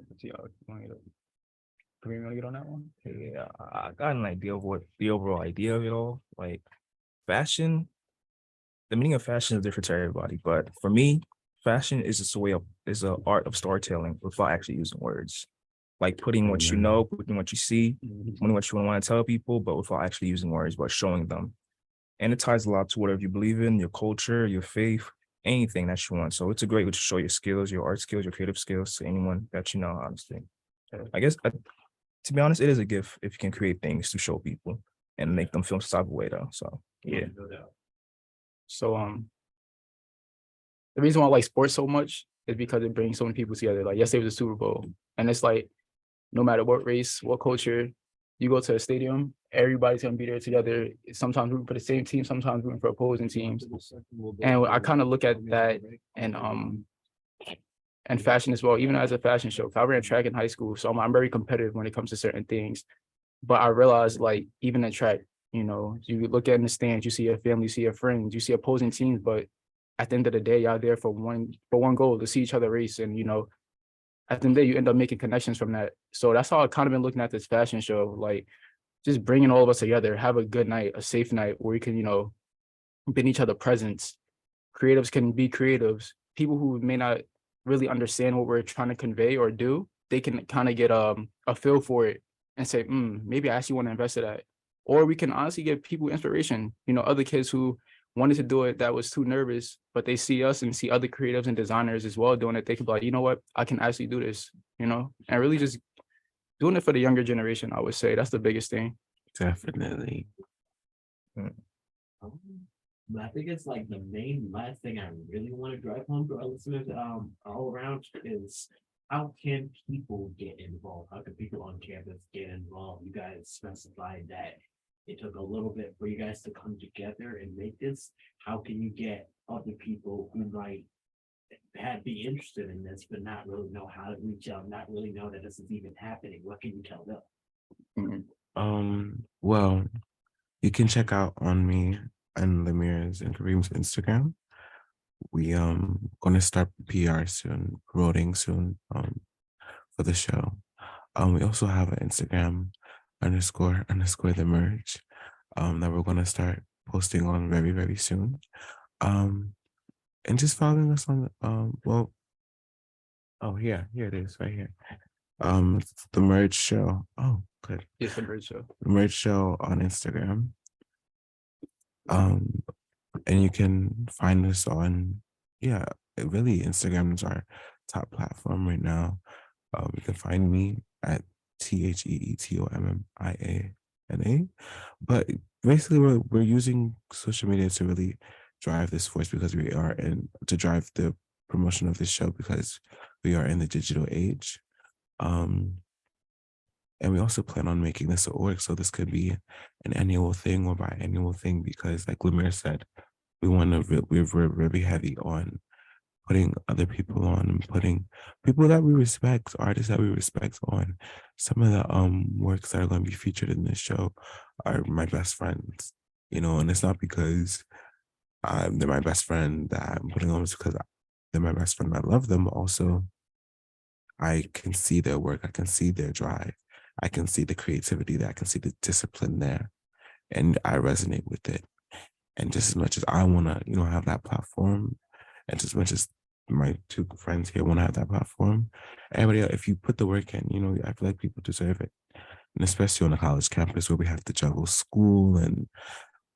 Let's see, Kareem, you want to get on that one? Yeah, I got an idea of what the overall idea of it all. Like fashion, the meaning of fashion is different to everybody, but for me, fashion is just is an art of storytelling without actually using words. Like putting what you know, putting what you see, putting what you want to tell people, but without actually using words, but showing them. And it ties a lot to whatever you believe in, your culture, your faith, anything that you want. So it's a great way to show your skills, your art skills, your creative skills to anyone that you know, honestly. I guess, to be honest, it is a gift if you can create things to show people and make them feel some type of way though. So, yeah. So, the reason why I like sports so much is because it brings so many people together. Like yesterday was the Super Bowl, and it's like no matter what race, what culture, you go to a stadium, everybody's gonna be there together. Sometimes rooting for the same team, sometimes rooting for opposing teams. And I kind of look at that and fashion as well, even as a fashion show. I ran track in high school, so I'm very competitive when it comes to certain things. But I realized, like, even in track, you look at in the stands, you see your family, you see your friends, you see opposing teams, but at the end of the day, y'all there for one goal, to see each other race. And at the end of the day, you end up making connections from that. So that's how I kind of been looking at this fashion show, like just bringing all of us together, have a good night, a safe night where we can, bring each other presents. Creatives can be creatives. People who may not really understand what we're trying to convey or do, they can kind of get a feel for it and say, maybe I actually want to invest in that. Or we can honestly give people inspiration, other kids who wanted to do it that was too nervous, but they see us and see other creatives and designers as well doing it. They can be like, you know what, I can actually do this, and really just doing it for the younger generation. I would say that's the biggest thing. Definitely. But I think it's like the main last thing I really want to drive home to our listeners all around is how can people get involved? How can people on campus get involved? You guys specified that it took a little bit for you guys to come together and make this. How can you get other people who might be interested in this, but not really know how to reach out, not really know that this is even happening? What can you tell them? Well, you can check out on me and Lemire's and Kareem's Instagram. We gonna start PR soon, promoting soon for the show. We also have an Instagram __ the merge that we're gonna start posting on very, very soon. And just following us on here it is right here. It's the Merge Show. Oh, good. It's the Merge Show. The Merge Show on Instagram. And you can find us on, really Instagram is our top platform right now. You can find me at TheeToMMIANA. But basically we're using social media to really drive this force because to drive the promotion of this show because we are in the digital age. And we also plan on making this a org, so this could be an annual thing or biannual thing, because like Lemire said, we want to, we're really heavy on putting other people on and putting people that we respect, artists that we respect on. Some of the works that are going to be featured in this show are my best friends, you know, and it's not because they're my best friend that I'm putting on, it's because they're my best friend. I love them. Also, I can see their work. I can see their drive. I can see the creativity there. I can see the discipline there, and I resonate with it. And just as much as I want to, you know, have that platform, and just as much as my two friends here want to have that platform, everybody else, if you put the work in, you know, I feel like people deserve it. And especially on a college campus where we have to juggle school and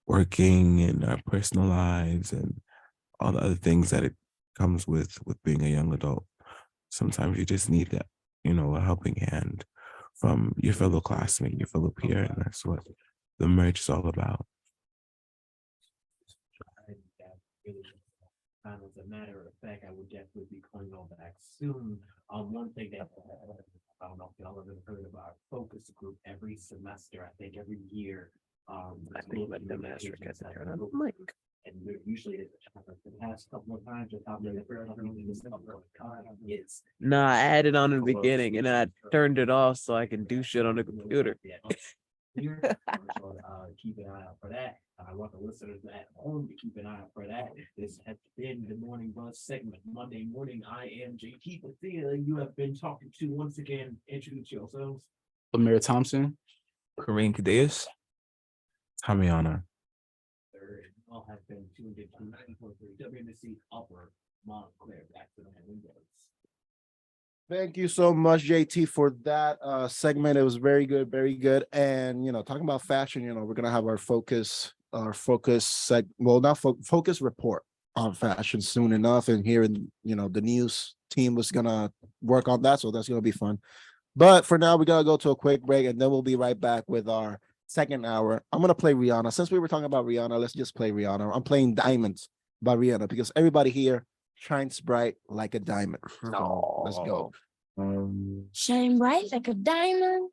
working and our personal lives and all the other things that it comes with being a young adult. Sometimes you just need that, you know, a helping hand from your fellow classmate, your fellow peer, and that's what the merge is all about. As a matter of fact, I would definitely be going on back soon. One thing that I don't know if y'all have ever heard about focus group every semester. I think every year. I think let the master get to turn on the mic. And usually the past couple of times, it's No, I added on in the beginning and I turned it off so I can do shit on the computer. Keep an eye out for that. I want the listeners at home to keep an eye out for that. This has been the Morning Buzz segment. Monday morning, I am JT Bethea. You have been talking to, once again, introduce yourselves. Lemire Thompson. Kareem Cadeas. Tamiana. All have been tuned into 94.3 WMSC Upper Montclair. Back to the windows. Thank you so much, JT, for that segment. It was very good, very good. And you know, talking about fashion, you know, we're gonna have our focus focus report on fashion soon enough. And here in, you know, the news team was gonna work on that, so that's gonna be fun. But for now, we gotta go to a quick break, and then we'll be right back with our second hour. I'm gonna play Rihanna. Since we were talking about Rihanna, let's just play Rihanna. I'm playing Diamonds by Rihanna because everybody here shines bright like a diamond. So let's go. Shine bright like a diamond.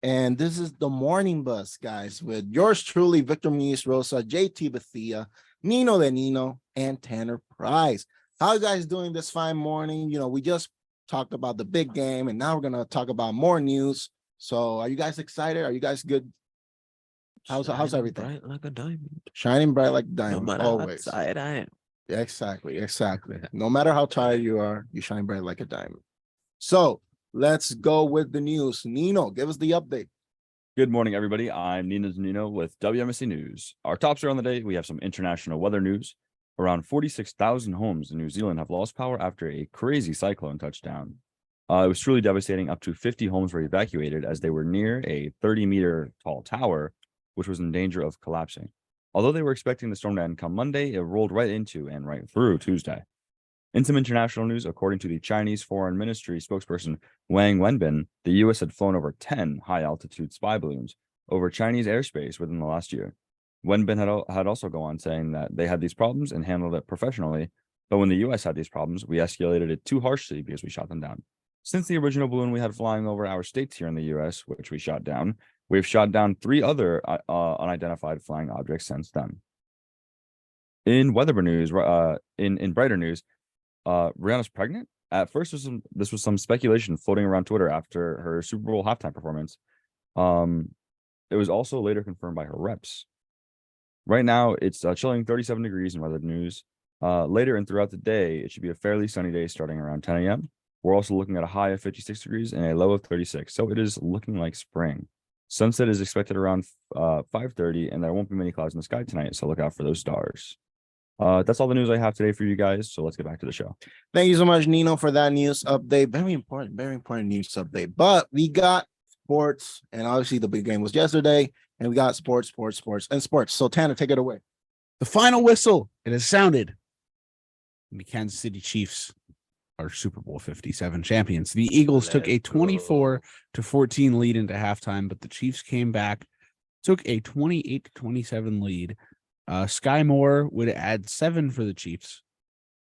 And this is the morning bus, guys, with yours truly, Victor Muñiz Rosa, JT Bethea, Nino DeNino, and Tanner Price. How you guys doing this fine morning? You know, we just talked about the big game, and now we're gonna talk about more news. So, are you guys excited? Are you guys good? How's Shining everything? bright like a diamond. Shining bright like No diamond, matter how always. tired I am. Exactly. No matter how tired you are, you shine bright like a diamond. So let's go with the news. Nino, give us the update. Good morning, everybody. I'm Nino DeNino with WMSC News. Our top story on the day, we have some international weather news. Around 46,000 homes in New Zealand have lost power after a crazy cyclone touched down. It was truly devastating. Up to 50 homes were evacuated as they were near a 30-meter tall tower, which was in danger of collapsing. Although they were expecting the storm to end come Monday, it rolled right into and right through Tuesday. In some international news, according to the Chinese Foreign Ministry spokesperson Wang Wenbin, the U.S. had flown over 10 high-altitude spy balloons over Chinese airspace within the last year. Wenbin had also gone on saying that they had these problems and handled it professionally, but when the U.S. had these problems, we escalated it too harshly because we shot them down. Since the original balloon we had flying over our states here in the U.S., which we shot down, we've shot down 3 other unidentified flying objects since then. In weather news, in brighter news, Rihanna's pregnant. At first, this was some speculation floating around Twitter after her Super Bowl halftime performance. It was also later confirmed by her reps. Right now, it's chilling 37 degrees in weather news. Later and throughout the day, it should be a fairly sunny day starting around 10 a.m. We're also looking at a high of 56 degrees and a low of 36, so it is looking like spring. Sunset is expected around 5:30, and there won't be many clouds in the sky tonight, so look out for those stars. That's all the news I have today for you guys, so let's get back to the show. Thank you so much, Nino, for that news update. Very important news update. But we got sports, and obviously the big game was yesterday, and we got sports. So Tanner, take it away. The final whistle, it has sounded. The Kansas City Chiefs are Super Bowl 57 champions. The Eagles took a 24-14 lead into halftime, but the Chiefs came back, took a 28-27 lead. Sky Moore would add 7 for the Chiefs.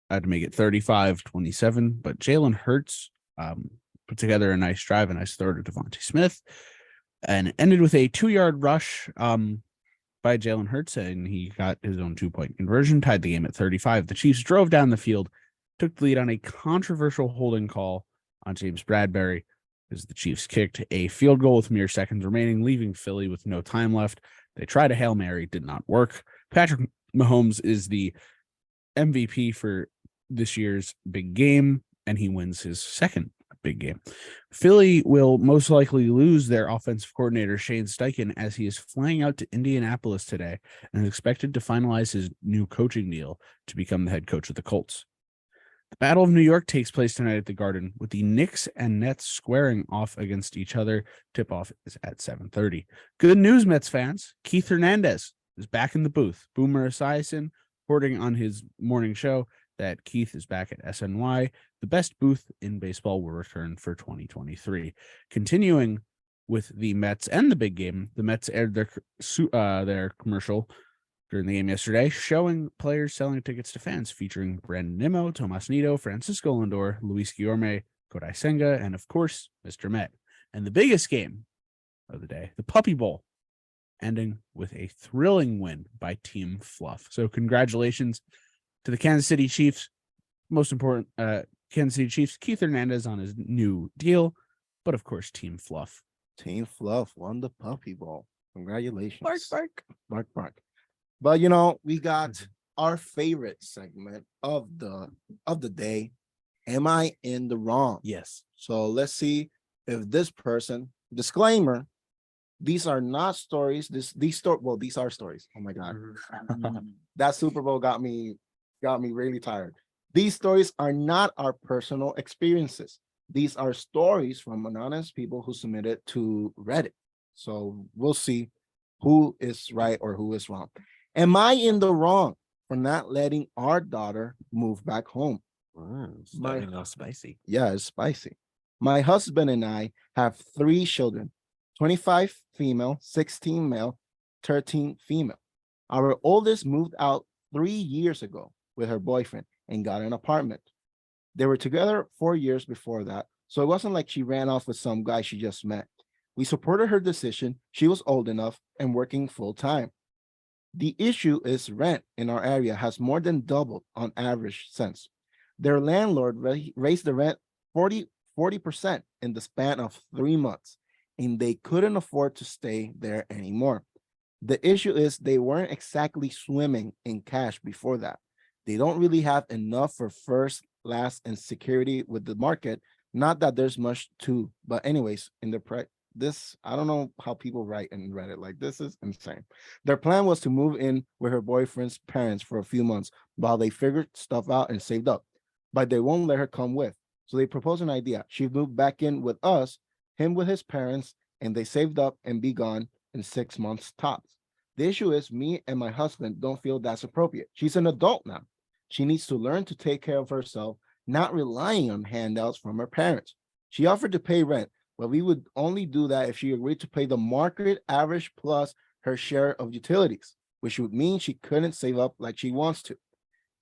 I had to make it 35-27, but Jalen Hurts put together a nice drive, a nice throw to Devontae Smith, and ended with a 2-yard rush by Jalen Hurts, and he got his own 2-point conversion, tied the game at 35. The Chiefs drove down the field, took the lead on a controversial holding call on James Bradbury as the Chiefs kicked a field goal with mere seconds remaining, leaving Philly with no time left. They tried a Hail Mary, did not work. Patrick Mahomes is the MVP for this year's big game, and he wins his second big game. Philly will most likely lose their offensive coordinator, Shane Steichen, as he is flying out to Indianapolis today and is expected to finalize his new coaching deal to become the head coach of the Colts. The Battle of New York takes place tonight at the Garden, with the Knicks and Nets squaring off against each other. Tip-off is at 7:30. Good news, Mets fans. Keith Hernandez is back in the booth. Boomer Esiason reporting on his morning show that Keith is back at SNY. The best booth in baseball will return for 2023. Continuing with the Mets and the big game, the Mets aired their commercial during the game yesterday, showing players selling tickets to fans, featuring Brandon Nimmo, Tomas Nido, Francisco Lindor, Luis Guillorme, Kodai Senga, and of course, Mr. Met. And the biggest game of the day, the Puppy Bowl, ending with a thrilling win by Team Fluff. So congratulations to the Kansas City Chiefs. Most important, Kansas City Chiefs, Keith Hernandez on his new deal, but of course, Team Fluff. Team Fluff won the Puppy Bowl. Congratulations. Bark. But you know, we got our favorite segment of the day. Am I in the wrong? Yes. So let's see if this person, disclaimer, these are not stories. These are stories. Oh my God. That Super Bowl got me really tired. These stories are not our personal experiences. These are stories from anonymous people who submitted to Reddit. So we'll see who is right or who is wrong. Am I in the wrong for not letting our daughter move back home? Starting off spicy. Yeah, it's spicy. My husband and I have 3 children, 25 female, 16 male, 13 female. Our oldest moved out 3 years ago with her boyfriend and got an apartment. They were together 4 years before that, so it wasn't like she ran off with some guy she just met. We supported her decision. She was old enough and working full time. The issue is rent in our area has more than doubled on average since. Their landlord raised the rent 40% in the span of 3 months, and they couldn't afford to stay there anymore. The issue is they weren't exactly swimming in cash before that. They don't really have enough for first, last, and security with the market. Not that there's much to, but anyways, in the this, I don't know how people write in Reddit. Like, this is insane. Their plan was to move in with her boyfriend's parents for a few months while they figured stuff out and saved up, but they won't let her come with. So they proposed an idea. She moved back in with us, him with his parents, and they saved up and be gone in 6 months tops. The issue is me and my husband don't feel that's appropriate. She's an adult now. She needs to learn to take care of herself, not relying on handouts from her parents. She offered to pay rent, but we would only do that if she agreed to pay the market average plus her share of utilities, which would mean she couldn't save up like she wants to.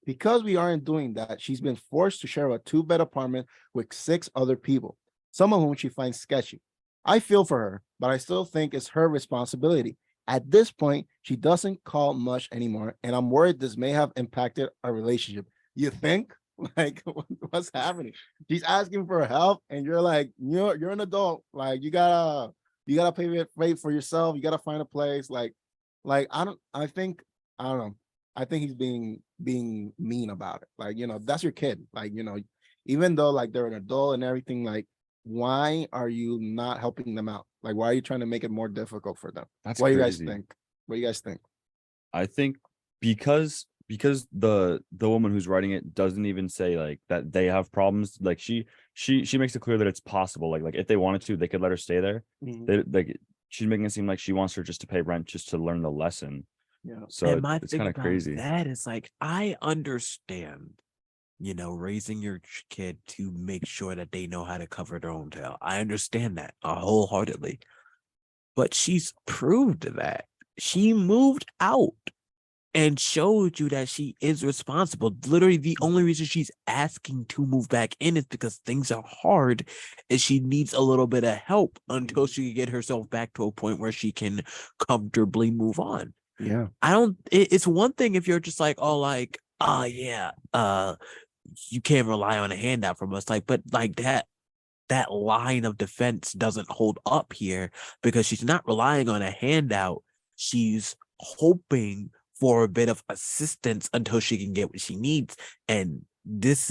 Because we aren't doing that, she's been forced to share a 2-bed apartment with 6 other people, some of whom she finds sketchy. I feel for her, but I still think it's her responsibility. At this point, she doesn't call much anymore, and I'm worried this may have impacted our relationship. You think? Like, what's happening? She's asking for help, and you're like, you're an adult. Like, you gotta pay for yourself. You gotta find a place. Like I don't know. I think he's being mean about it. Like, that's your kid. Like, even though like they're an adult and everything, like, why are you not helping them out? Like, why are you trying to make it more difficult for them? That's What do you crazy. guys think? What do you guys think? I think because the woman who's writing it doesn't even say like that they have problems. Like she makes it clear that it's possible. Like if they wanted to, they could let her stay there. They like she's making it seem like she wants her just to pay rent just to learn the lesson. Yeah. So And my it's thing kind of about crazy. that is like, I understand, raising your kid to make sure that they know how to cover their own tail. I understand that wholeheartedly. But she's proved that. She moved out and showed you that she is responsible. Literally, the only reason she's asking to move back in is because things are hard and she needs a little bit of help until she can get herself back to a point where she can comfortably move on. Yeah. It's one thing if you're just like, oh, like, oh yeah, you can't rely on a handout from us. Like, but like that line of defense doesn't hold up here because she's not relying on a handout. She's hoping for a bit of assistance until she can get what she needs. And this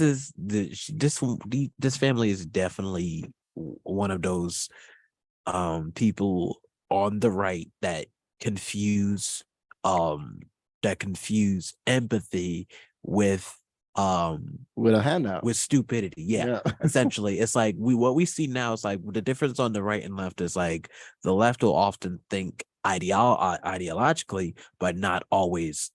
family is definitely one of those people on the right that confuse empathy with a handout, with stupidity. Yeah. Essentially, it's like what we see now is like the difference on the right and left is like the left will often think ideologically, but not always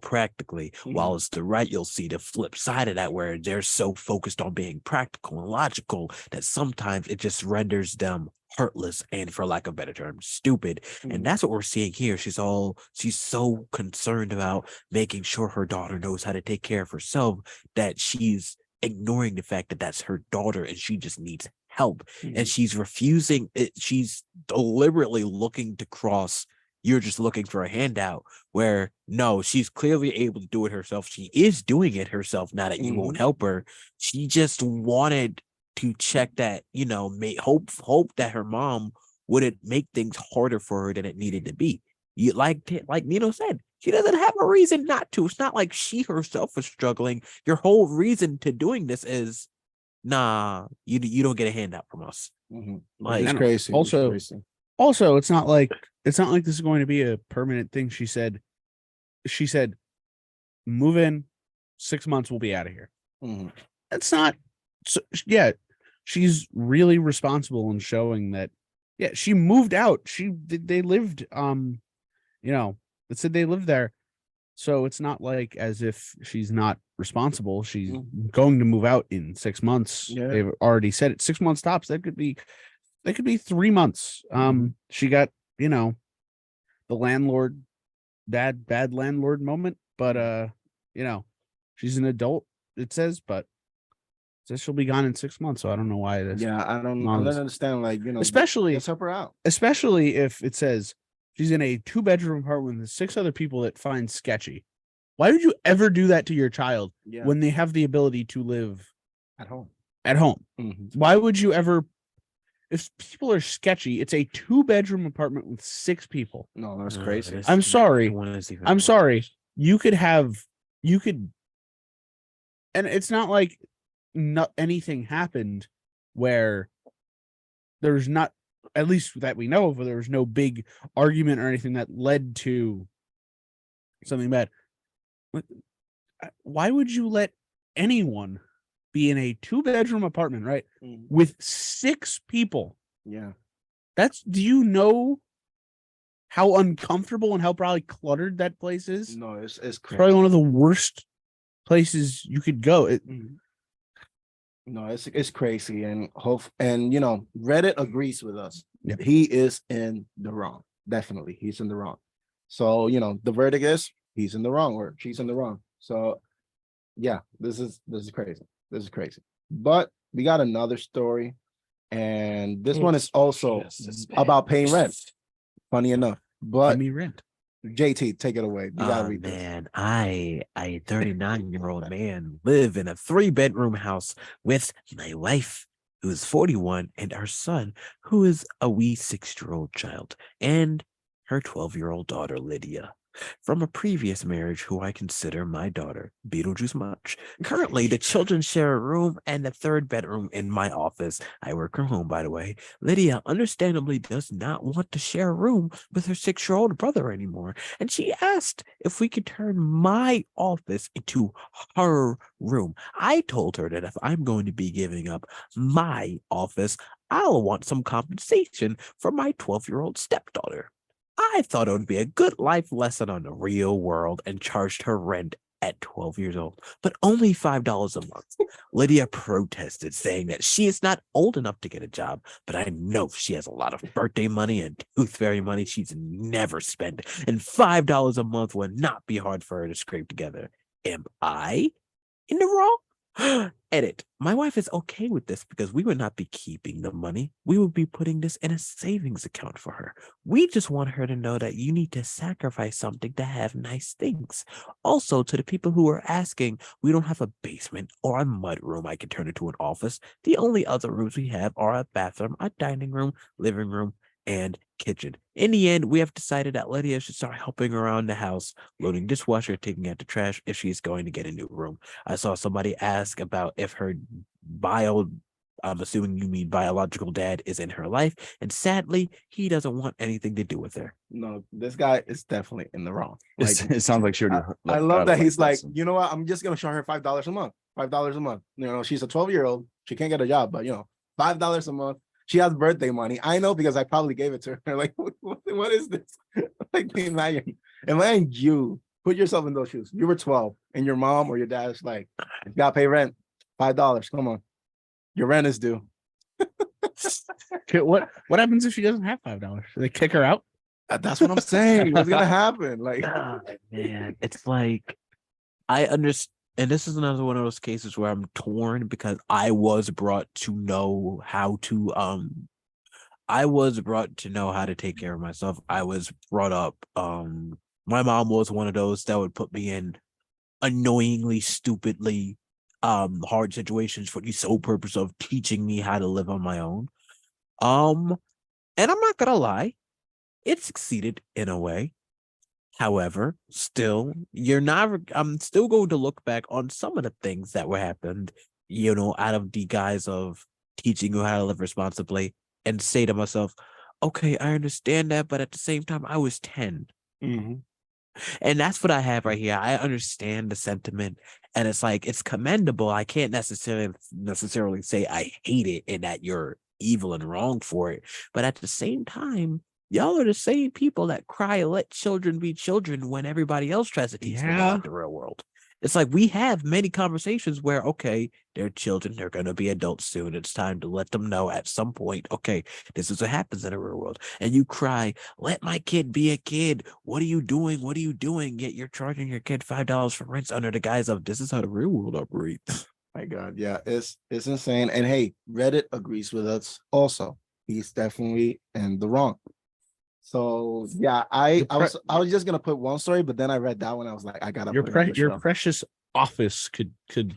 practically, while it's the right, you'll see the flip side of that where they're so focused on being practical and logical that sometimes it just renders them heartless and, for lack of a better term, stupid. And that's what we're seeing here. She's so concerned about making sure her daughter knows how to take care of herself that she's ignoring the fact that that's her daughter and she just needs help. And she's refusing it. She's deliberately looking to cross, you're just looking for a handout, where no, she's clearly able to do it herself. She is doing it herself, not that you won't help her. She just wanted to check that, hope that her mom wouldn't make things harder for her than it needed to be. You like Nino said, she doesn't have a reason not to. It's not like she herself is struggling. Your whole reason to doing this is, nah, you don't get a handout from us. Like, It's crazy. Also, it's not like this is going to be a permanent thing. She said, move in, 6 months, we'll be out of here. That's not. So, yeah, she's really responsible in showing that. Yeah, she moved out. They lived. It said they lived there, so it's not like as if she's not responsible. She's going to move out in 6 months. Yeah. They've already said it. 6 months tops. That could be 3 months. She got the landlord, bad landlord moment, but she's an adult. It says, but This will be gone in 6 months, so I don't know why it is. Yeah, I don't Mom's- understand. Like, you know, Especially let's help her out. especially if it says she's in a 2-bedroom apartment with 6 other people that find sketchy. Why would you ever do that to your child Yeah, when they have the ability to live at home. at home? Mhm. Why would you ever? If people are sketchy, it's a 2-bedroom apartment with 6 people. No, that's crazy. this I'm sorry. one is even I'm worse. sorry. You could, and it's not like not anything happened where there's not, at least that we know of, where there was no big argument or anything that led to something bad. Why would you let anyone be in a 2-bedroom apartment, right, Mhm. with 6 people? Yeah. Do you know how uncomfortable and how probably cluttered that place is? No, it's It's crazy. probably one of the worst places you could go. No, it's crazy, and you know, Reddit agrees with us. Yeah. He is in the wrong. Definitely, he's in the wrong. So, you know, the verdict is he's in the wrong, or she's in the wrong. So, yeah, this is crazy. This is crazy. But we got another story, and this one is also about paying rent. Funny enough, but Give me rent. JT, take it away. You gotta read this. Man, I, a 39-year-old man, live in a 3-bedroom house with my wife, who is 41, and our son, who is a wee 6-year-old child, and her 12-year-old daughter, Lydia, from a previous marriage who I consider my daughter, Beetlejuice Much. Currently, the children share a room and the 3rd bedroom in my office. I work from home, by the way. Lydia understandably does not want to share a room with her 6-year-old brother anymore, and she asked if we could turn my office into her room. I told her that if I'm going to be giving up my office, I'll want some compensation for my 12-year-old stepdaughter. I thought it would be a good life lesson on the real world and charged her rent at 12 years old, but only $5 a month. Lydia protested, saying that she is not old enough to get a job, but I know she has a lot of birthday money and tooth fairy money she's never spent, and $5 a month would not be hard for her to scrape together. Am I in the wrong? Edit. My wife is okay with this because we would not be keeping the money. We would be putting this in a savings account for her. We just want her to know that you need to sacrifice something to have nice things. Also, to the people who are asking, we don't have a basement or a mud room I can turn into an office. The only other rooms we have are a bathroom, a dining room, living room, and kitchen. In the end, we have decided that Lydia should start helping around the house, loading dishwasher, taking out the trash if she's going to get a new room. I saw somebody ask about if her I'm assuming you mean biological dad, is in her life, and sadly, he doesn't want anything to do with her. No, this guy is definitely in the wrong. Like, It sounds like she already. I love that he's like, you know what? I'm just gonna charge her $5 a month. $5 a month. You know, she's a 12-year-old. She can't get a job, but you know, $5 a month. She has birthday money. I know because I probably gave it to her. Like, what is this? Like, imagine you put yourself in those shoes. You were 12, and your mom or your dad's like, you gotta pay rent. $5. Come on, your rent is due. Okay, what happens if she doesn't have $5? Do they kick her out? That's what I'm saying. What's gonna happen? Like, Oh, man, it's like I understand. And this is another one of those cases where I'm torn because I was brought to know how to take care of myself. I was brought up my mom was one of those that would put me in annoyingly stupidly hard situations for the sole purpose of teaching me how to live on my own. And I'm not gonna lie, it succeeded in a way. However, still, I'm still going to look back on some of the things that were happened, out of the guise of teaching you how to live responsibly, and say to myself, okay, I understand that, but at the same time, I was 10. And that's what I have right here. I understand the sentiment, and it's like, it's commendable. I can't necessarily say I hate it and that you're evil and wrong for it. But at the same time, y'all are the same people that cry, let children be children when everybody else tries to teach them about the real world. It's like we have many conversations where, okay, they're children, they're going to be adults soon. It's time to let them know at some point, okay, this is what happens in the real world. And you cry, let my kid be a kid. What are you doing? What are you doing? Yet you're charging your kid $5 for rent under the guise of this is how the real world operates. My God, yeah, it's insane. And hey, Reddit agrees with us also. He's definitely in the wrong. So yeah, I was just gonna put one story, but then I read that one. I was like, I gotta Your put it on the your show. precious office could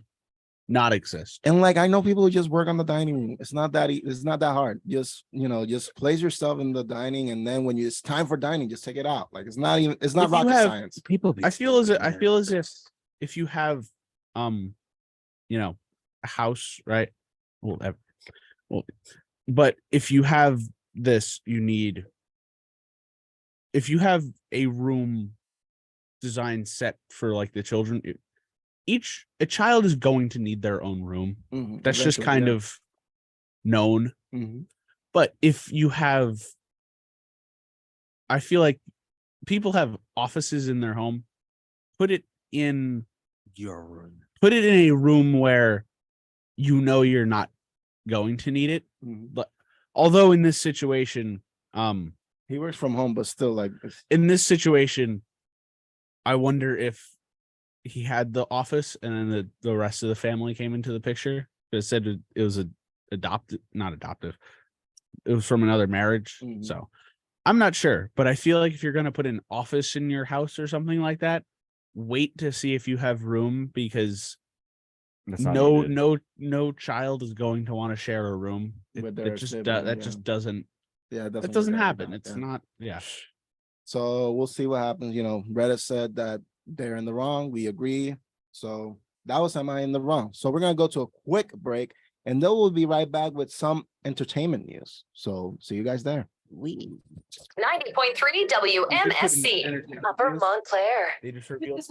not exist. And like I know people who just work on the dining room. It's not that it's not that hard. Just just place yourself in the dining, and then when it's time for dining, just take it out. Like it's not If rocket you have- science. People be I feel as stupid, if you have a house, right? Well, well, but if you have this, if you have a room designed set for like the children, a child is going to need their own room. That's just Eventually, kind yeah. of known. Mhm. But if you have, I feel like people have offices in their home. Put it in your room. Put it in a room where you're not going to need it. But although in this situation, He works from home, but still, like in this situation, I wonder if he had the office and then the rest of the family came into the picture. It said it was not adoptive. It was from another marriage. So I'm not sure, but I feel like if you're going to put an office in your house or something like that, wait to see if you have room, because That's not no needed. no child is going to want to share a room. With It their just sibling, that yeah. just doesn't Yeah, it that doesn't doesn't work out like happen. that, It's yeah. not. Yeah. So we'll see what happens. Reddit said that they're in the wrong. We agree. So that was Am I in the Wrong? So we're gonna go to a quick break, and then we'll be right back with some entertainment news. So see you guys there. 90.3 WMSC, Upper Montclair. They just revealed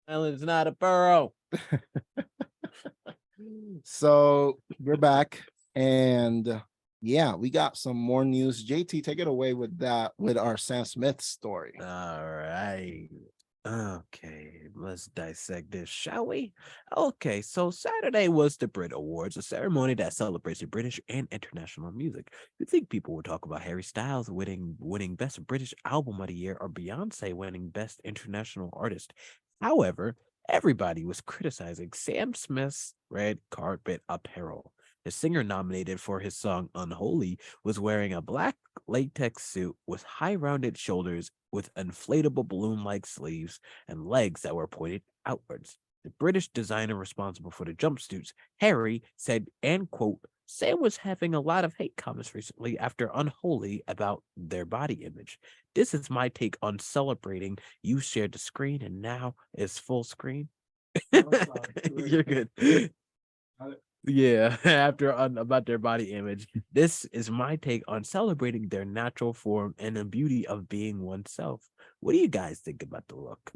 Island's not a borough. So we're back, and yeah, we got some more news. JT, take it away with our Sam Smith story. All right. Okay, let's dissect this, shall we? Okay, so Saturday was the Brit Awards, a ceremony that celebrates the British and international music. You'd think people would talk about Harry Styles winning Best British Album of the Year or Beyonce winning Best International Artist. However, everybody was criticizing Sam Smith's red carpet apparel. The singer, nominated for his song Unholy, was wearing a black latex suit with high rounded shoulders with inflatable balloon-like sleeves and legs that were pointed outwards. The British designer responsible for the jumpsuits, Harry, said, and quote, Sam was having a lot of hate comments recently after Unholy about their body image. This is my take on celebrating. You shared the screen and now it's full screen. You're good. Yeah, after about their body image. This is my take on celebrating their natural form and the beauty of being oneself. What do you guys think about the look?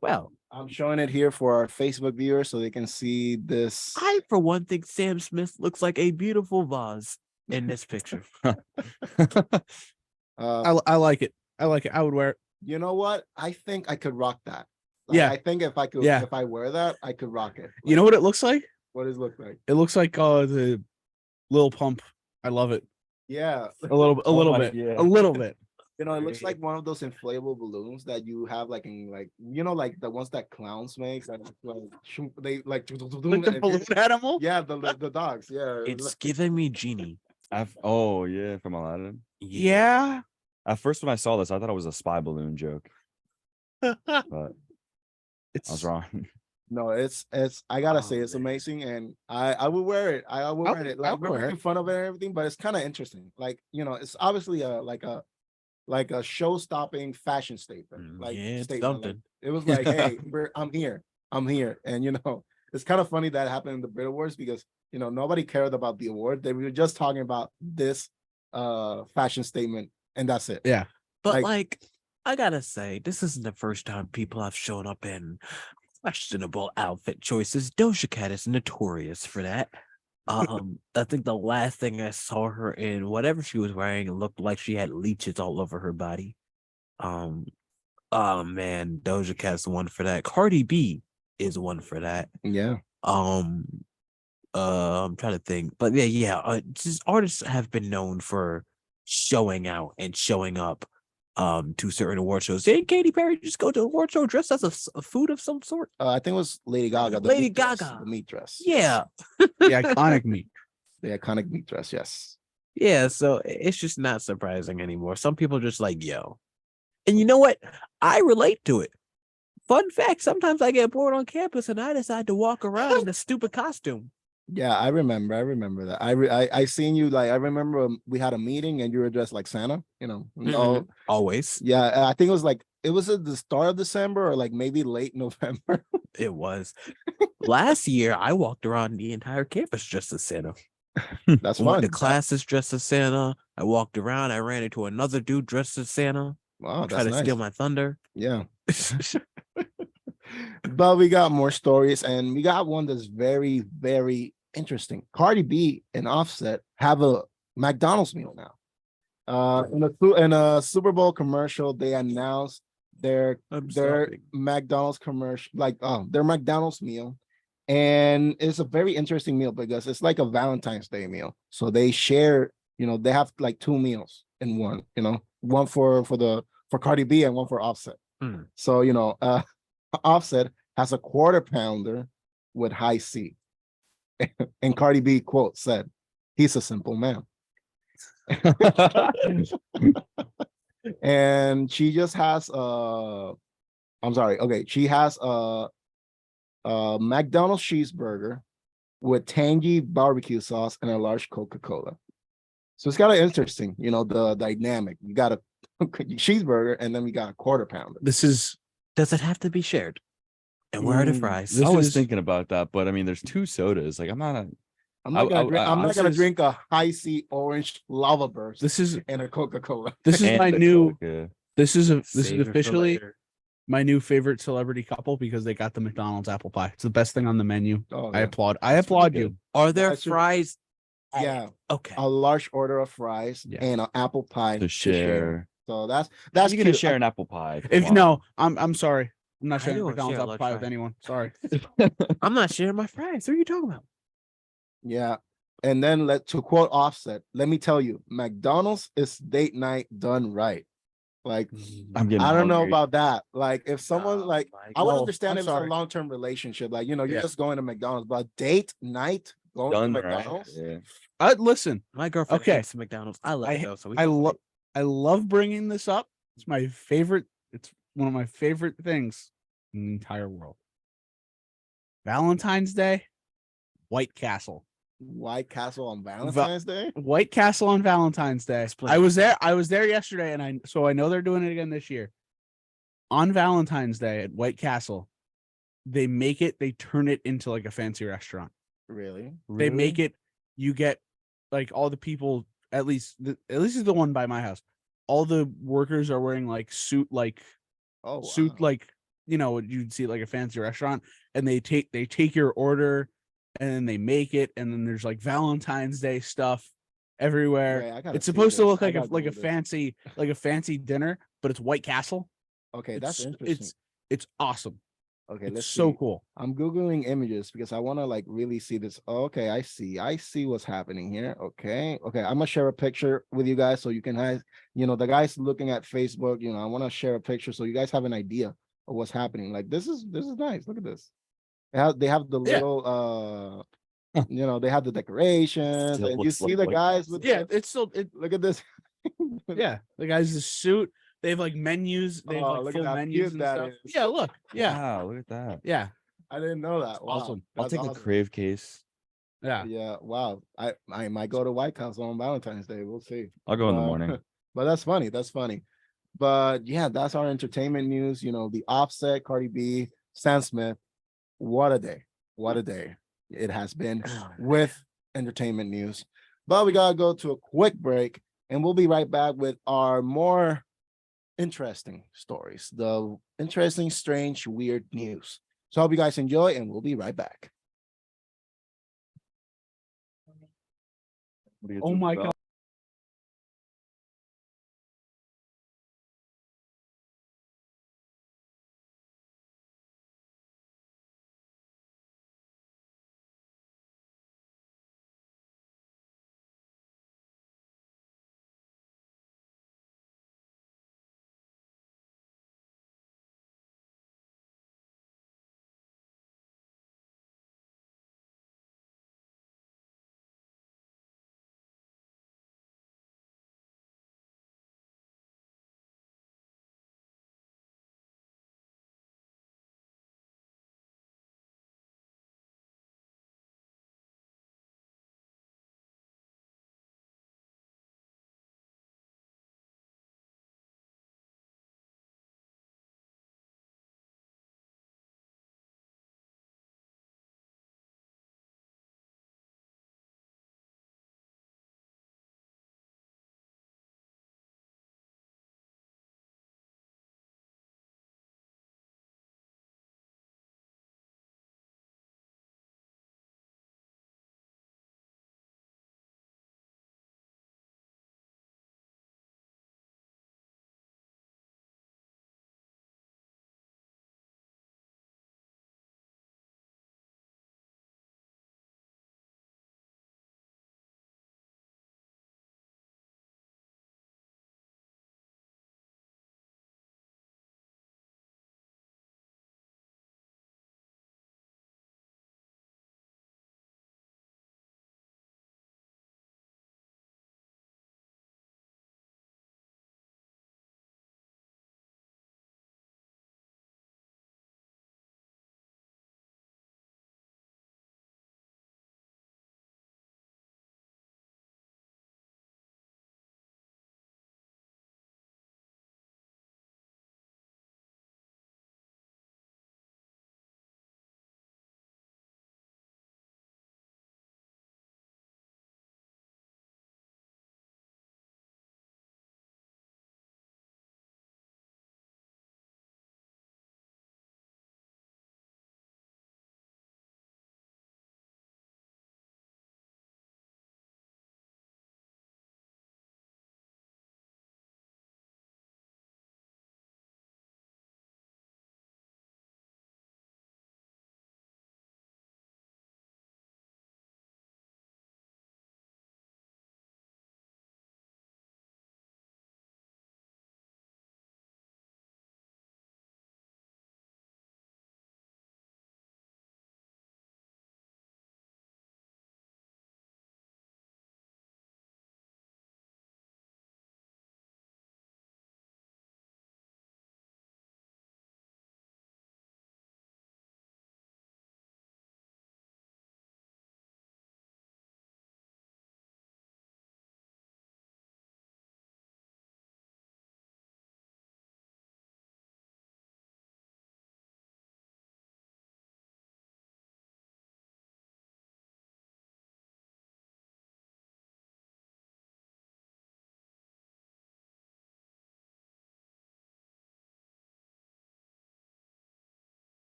Well, I'm showing it here for our Facebook viewers so they can see this. I, for one, think Sam Smith looks like a beautiful vase in this picture. I like it. I like it. I would wear it. You know what? I think I could rock that. Like, Yeah. I think if I could, Yeah. if I wear that, I could rock it. You know what it looks like? What does it look like? It looks like the Lil Pump. I love it. Yeah. A little bit. A little bit. A little bit. You know, it looks like one of those inflatable balloons that you have like in like, you know, like the ones that clowns make. That they like Like the balloon animal? Yeah, the dogs. Yeah. It's giving me Genie. Oh yeah, from Aladdin. Yeah. At first, when I saw this, I thought it was a spy balloon joke, but I was wrong. No, it's I gotta say it's amazing, and I would wear it. I would wear it. Like we're making fun of it and everything, but it's kind of interesting. Like, you know, it's obviously like a show-stopping fashion statement. Like Yeah, it's statement. Like, something. it was like, hey, I'm here, and you know, it's kind of funny that happened in the Brit Awards because you know nobody cared about the award. They were just talking about this fashion statement, and that's it. Yeah. But like, I gotta say, this isn't the first time people have shown up in questionable outfit choices. Doja Cat is notorious for that. I think the last thing I saw her in, whatever she was wearing, it looked like she had leeches all over her body. Oh man, Doja Cat's the one for that. Cardi B is one for that. Yeah. I'm trying to think, but yeah. Just artists have been known for showing out and showing up to certain award shows. Didn't Katy Perry just go to an award show dressed as a food of some sort? I think it was Lady Gaga. Lady Gaga. The meat dress. Yeah. The iconic meat. The iconic meat dress, yes. Yeah, so it's just not surprising anymore. Some people just like, yo. And you know what? I relate to it. Fun fact, sometimes I get bored on campus and I decide to walk around in a stupid costume. Yeah, I remember that. I seen you, like I remember we had a meeting and you were dressed like Santa, you know. Mhm. Always. Yeah, I think it was like at the start of December or like maybe late November. It was. Last year I walked around the entire campus dressed as Santa. That's I went fun. to classes dressed as Santa. I walked around, I ran into another dude dressed as Santa. Wow, Tried to steal my thunder. Yeah. But we got more stories, and we got one that's very, very interesting. Cardi B and Offset have a McDonald's meal now. In a Super Bowl commercial, they announced their McDonald's commercial, like their McDonald's meal, and it's a very interesting meal because it's like a Valentine's Day meal. So they share, you know, they have like two meals in one, you know, one for Cardi B and one for Offset. So you know, Offset has a quarter pounder with high C, and Cardi B quote said, "He's a simple man." And she just has she has a McDonald's cheeseburger with tangy barbecue sauce and a large Coca-Cola. So it's kind of interesting, you know, the dynamic. You got a cheeseburger and then we got a quarter pounder. Does it have to be shared? And where are the fries? I was thinking about that, but I mean, there's two sodas. Like, I'm not gonna drink a high C orange lava burst. This is and a Coca-Cola. This is my new. This is Save it for officially later. my new favorite celebrity couple because they got the McDonald's apple pie. It's the best thing on the menu. Oh, I yeah. applaud. I applaud you. Are there That's your- fries? Yeah. Okay. A large order of fries and an apple pie To share. So that's You're gonna cute. share an apple pie. If Come on. no, I'm sorry. I'm not I sharing don't McDonald's share a apple large pie with fry. anyone. Sorry. I'm not sharing my fries. What are you talking about? Yeah. And then to quote Offset, let me tell you, McDonald's is date night done right. Like, I'm getting I don't know hungry. about that. Like, if someone like, I would God. understand I'm if it's a sorry. long-term relationship, like, you know, you're Yeah. just going to McDonald's, but date night going Done to right. McDonald's. Yeah. Listen. My girlfriend Okay. hates McDonald's. I love it though. So we I love bringing this up. It's my favorite. It's one of my favorite things in the entire world. Valentine's Day, White Castle. White Castle on Valentine's Day. White Castle on Valentine's Day. Explain I was yourself. there. I was there yesterday, and I know they're doing it again this year. On Valentine's Day at White Castle, they turn it into like a fancy restaurant. Really? They make it. You get like all the people. At least is the one by my house. All the workers are wearing like suit like like you'd see at, like a fancy restaurant, and they take your order, and then they make it, and then there's like Valentine's Day stuff everywhere. Wait, I gotta It's see supposed to this. look I like a gotta Google this. fancy dinner, but it's White Castle. Okay, that's It's interesting. it's awesome. Okay, It's let's so see. cool. I'm Googling images because I want to like really see this. Okay, I see what's happening here. Okay. I'm gonna share a picture with you guys so you can have, the guys looking at Facebook, I want to share a picture so you guys have an idea of what's happening. Like this is nice. Look at this. They have the little they have the decorations, Still and you looks see like the White guys with It's still look at this. yeah. The guys in the suit. They have like menus. They have Oh, like look at full how menus cute and that stuff. is. Yeah, look. Yeah. Wow, look at that. Yeah. I didn't know that. Wow. Awesome. I'll That's take a awesome. Crave case. Yeah. Yeah, wow. I might go to White House on Valentine's Day. We'll see. I'll go in the But- morning. But that's funny. That's funny. But yeah, that's our entertainment news. The Offset, Cardi B, Sam Smith. What a day. What a day it has been with entertainment news. But we gotta go to a quick break, and we'll be right back with our more interesting stories, the interesting, strange, weird news. So I hope you guys enjoy, and we'll be right back. Oh my God.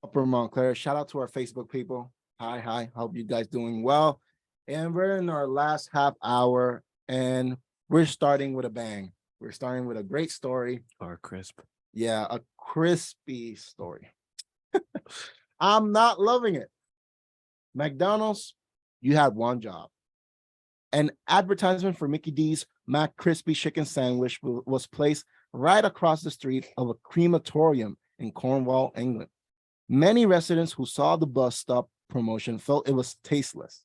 Upper Montclair. Shout out to our Facebook people. Hi. Hope you guys doing well. And we're in our last half hour, and we're starting with a bang. We're starting with a great story. Or crisp. Yeah, a crispy story. I'm not loving it. McDonald's, you had one job. An advertisement for Mickey D's Mac Crispy Chicken Sandwich was placed right across the street of a crematorium in Cornwall, England. Many residents who saw the bus stop promotion felt it was tasteless.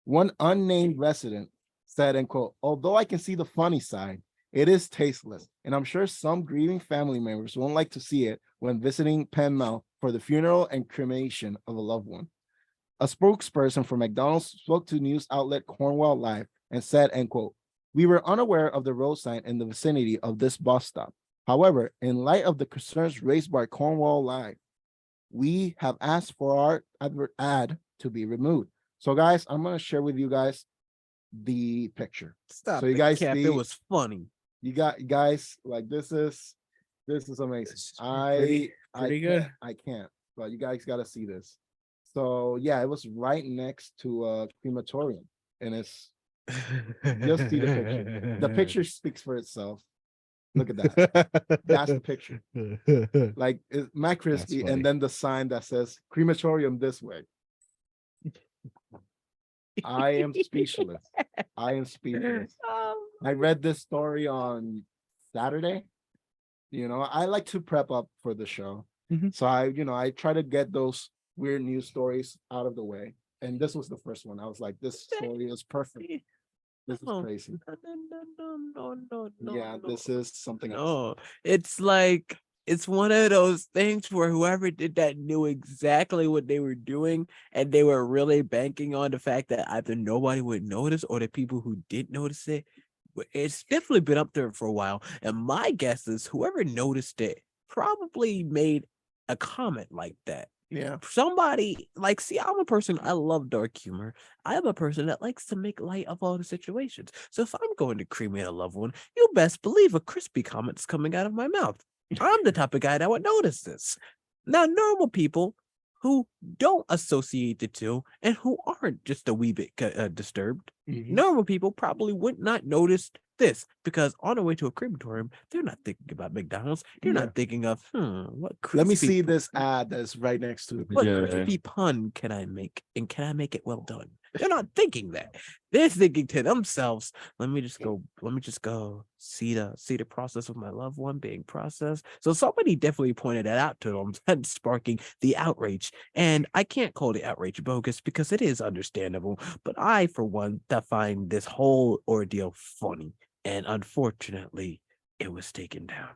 One unnamed resident said, and quote, although I can see the funny side, it is tasteless, and I'm sure some grieving family members won't like to see it when visiting Penmel for the funeral and cremation of a loved one. A spokesperson for McDonald's spoke to news outlet Cornwall Live and said, end quote, we were unaware of the road sign in the vicinity of this bus stop. However, in light of the concerns raised by Cornwall Live, we have asked for our ad to be removed. So guys, I'm going to share with you guys the picture. Stop. So you guys Cap, see, it was funny. you guys, like this is amazing. Pretty good. I can't, but you guys got to see this. So yeah, it was right next to a crematorium, and it's just see the picture. The picture speaks for itself. Look at that. That's the picture. Like it's Mac Crispy, funny. and then the sign that says crematorium this way. I am speechless. I am speechless. I read this story on Saturday. You know, I like to prep up for the show. So I try to get those weird news stories out of the way. And this was the first one. I was like, this story is perfect. This is crazy. Yeah, this is something else. No, it's like it's one of those things where whoever did that knew exactly what they were doing, and they were really banking on the fact that either nobody would notice or the people who did notice it. It's definitely been up there for a while. And my guess is whoever noticed it probably made a comment like that. Yeah. Somebody like, see, I'm a person, I love dark humor. I am a person that likes to make light of all the situations. So if I'm going to cremate a loved one, you best believe a crispy comment's coming out of my mouth. I'm the type of guy that would notice this. Now, normal people who don't associate the two and who aren't just a wee bit disturbed, normal people probably would not notice this because on the way to a crematorium, they're not thinking about McDonald's. They're not thinking of, what crispy Let me see this ad that's right next to it. what crispy pun can I make? And can I make it well done? They're not thinking that. They're thinking to themselves, let me just go see the process of my loved one being processed. So somebody definitely pointed that out to them and sparking the outrage. And I can't call the outrage bogus because it is understandable. But I, for one, that find this whole ordeal funny. And unfortunately, it was taken down.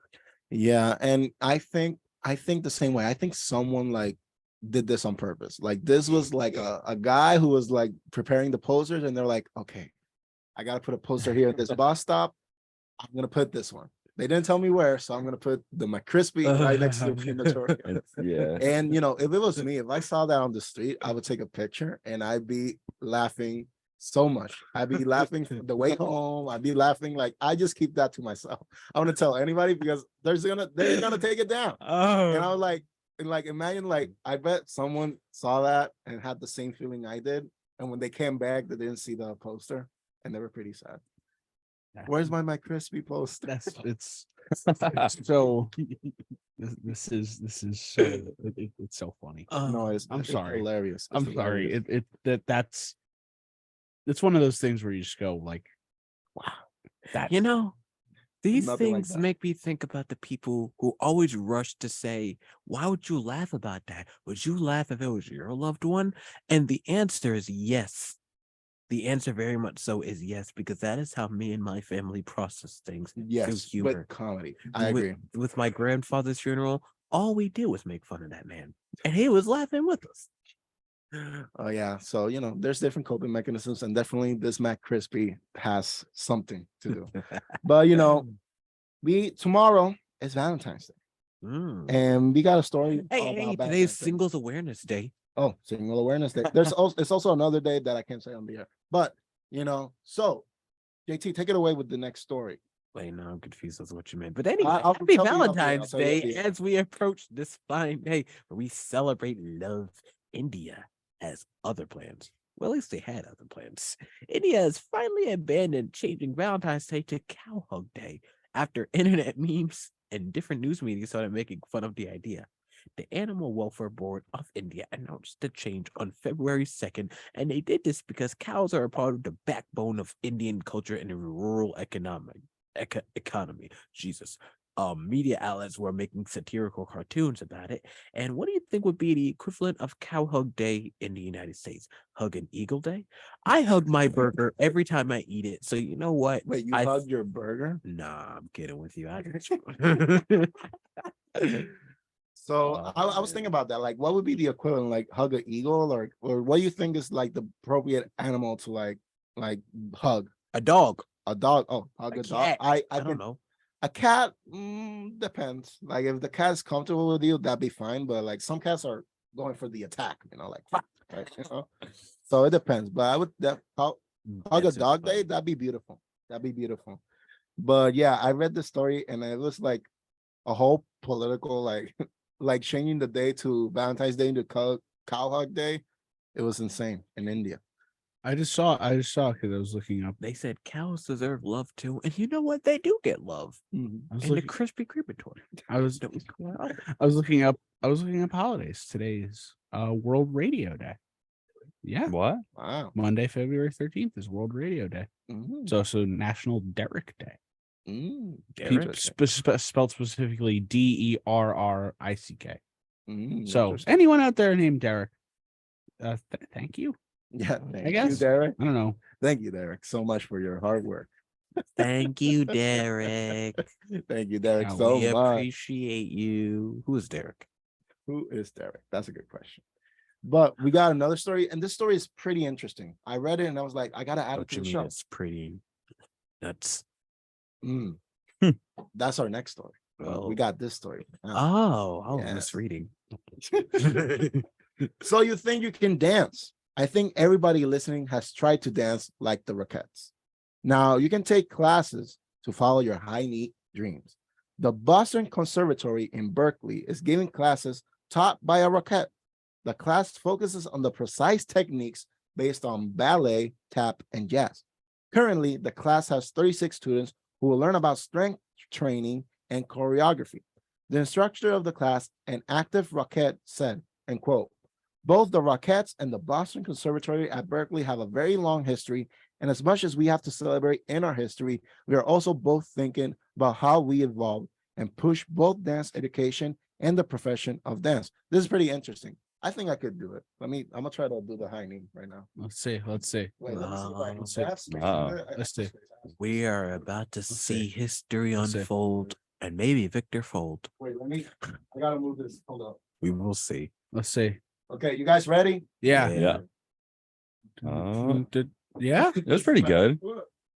Yeah, and I think the same way. I think someone like did this on purpose. Like this was like a guy who was like preparing the posters, and they're like, okay, I gotta put a poster here at this bus stop. I'm gonna put this one. They didn't tell me where, so I'm gonna put the McCrispy right next to the crematorium. Yeah. And if it was me, if I saw that on the street, I would take a picture and I'd be laughing so much. I'd be laughing the way home. I'd be laughing like I just keep that to myself. I want to tell anybody because they're gonna take it down. And I was like, imagine like I bet someone saw that and had the same feeling I did. And when they came back, they didn't see the poster and they were pretty sad. Where's my crispy poster? It's so this is so it's so funny. No, I'm it's sorry. hilarious. It's I'm sorry. hilarious. It's one of those things where you just go like, wow, that these Nothing like things that. make me think about the people who always rush to say, why would you laugh about that? Would you laugh if it was your loved one? And the answer is yes. The answer very much so is yes, because that is how me and my family process things. Yes, through humor. with comedy. I agree. With my grandfather's funeral, all we did was make fun of that man. And he was laughing with us. Oh yeah, so there's different coping mechanisms, and definitely this Mac Crispy has something to do. But tomorrow is Valentine's Day, and we got a story. Hey, about today's Valentine's Day. Singles Awareness Day. Oh, Single Awareness Day. It's also another day that I can't say on the air. But so JT, take it away with the next story. Wait, no, I'm confused as to what you meant. But anyway, I'll happy tell you up here, Valentine's I'll tell you up Day here. as we approach this fine day where we celebrate love. India has other plans. Well, at least they had other plans. India has finally abandoned changing Valentine's Day to Cow Hug Day after internet memes and different news media started making fun of the idea. The Animal Welfare Board of India announced the change on February 2nd, and they did this because cows are a part of the backbone of Indian culture and the rural economy. Jesus. Media outlets were making satirical cartoons about it. And what do you think would be the equivalent of Cow Hug Day in the United States? Hug an Eagle Day? I hug my burger every time I eat it. So you know what? Wait, you I hugged your burger? Nah, I'm kidding with you. So Oh, I was thinking about that. Like, what would be the equivalent? Like, hug an eagle, or what do you think is like the appropriate animal to like hug? A dog. A dog. Oh, hug a dog. cat. I I don't can. know. A cat depends. Like, if the cat's comfortable with you, that'd be fine. But like some cats are going for the attack. Like right, So it depends. But I would hug a That's so dog funny. day. That'd be beautiful. That'd be beautiful. But yeah, I read the story and it was like a whole political like changing the day to Valentine's Day into cow hug day. It was insane in India. I just saw because I was looking up. They said cows deserve love too, and you know what? They do get love. I was And the looking. Krispy Kreme. I was looking up. I was looking up holidays. Today's World Radio Day. Yeah, What? Wow. Monday, February 13th is World Radio Day. It's also National Derrick Day. Derrick? Spelled specifically DERRICK. So Interesting. anyone out there named Derek, thank you. Yeah, thank you, guess. Derek. I don't know. Thank you, Derek, so much for your hard work. Thank you, Derek. Thank you, Derek, Yeah, so we much. appreciate you. Who is Derek? Who is Derek? That's a good question. But we got another story, and this story is pretty interesting. I read it and I was like, I gotta add it What to you the mean show. it's pretty nuts? That's our next story. We got this story. Oh, I was Yes. misreading. So you think you can dance? I think everybody listening has tried to dance like the Rockettes. Now you can take classes to follow your high knee dreams. The Boston Conservatory in Berkeley is giving classes taught by a Rockette. The class focuses on the precise techniques based on ballet, tap, and jazz. Currently, the class has 36 students who will learn about strength training and choreography. The instructor of the class, an active Rockette, said, and quote, both the Rockettes and the Boston Conservatory at Berkeley have a very long history, and as much as we have to celebrate in our history, we are also both thinking about how we evolved and push both dance education and the profession of dance. This is pretty interesting. I think I could do it. I'm gonna try to do the high knee right now. Let's see. Wait, let me see if I can. Let's Do I have space? Let's see. We are about to see history Let's see. unfold and maybe Victor fold. Wait, I gotta move this. Hold up. We will see. Let's see. Okay, you guys ready? Yeah. Yeah. Yeah. It was pretty good.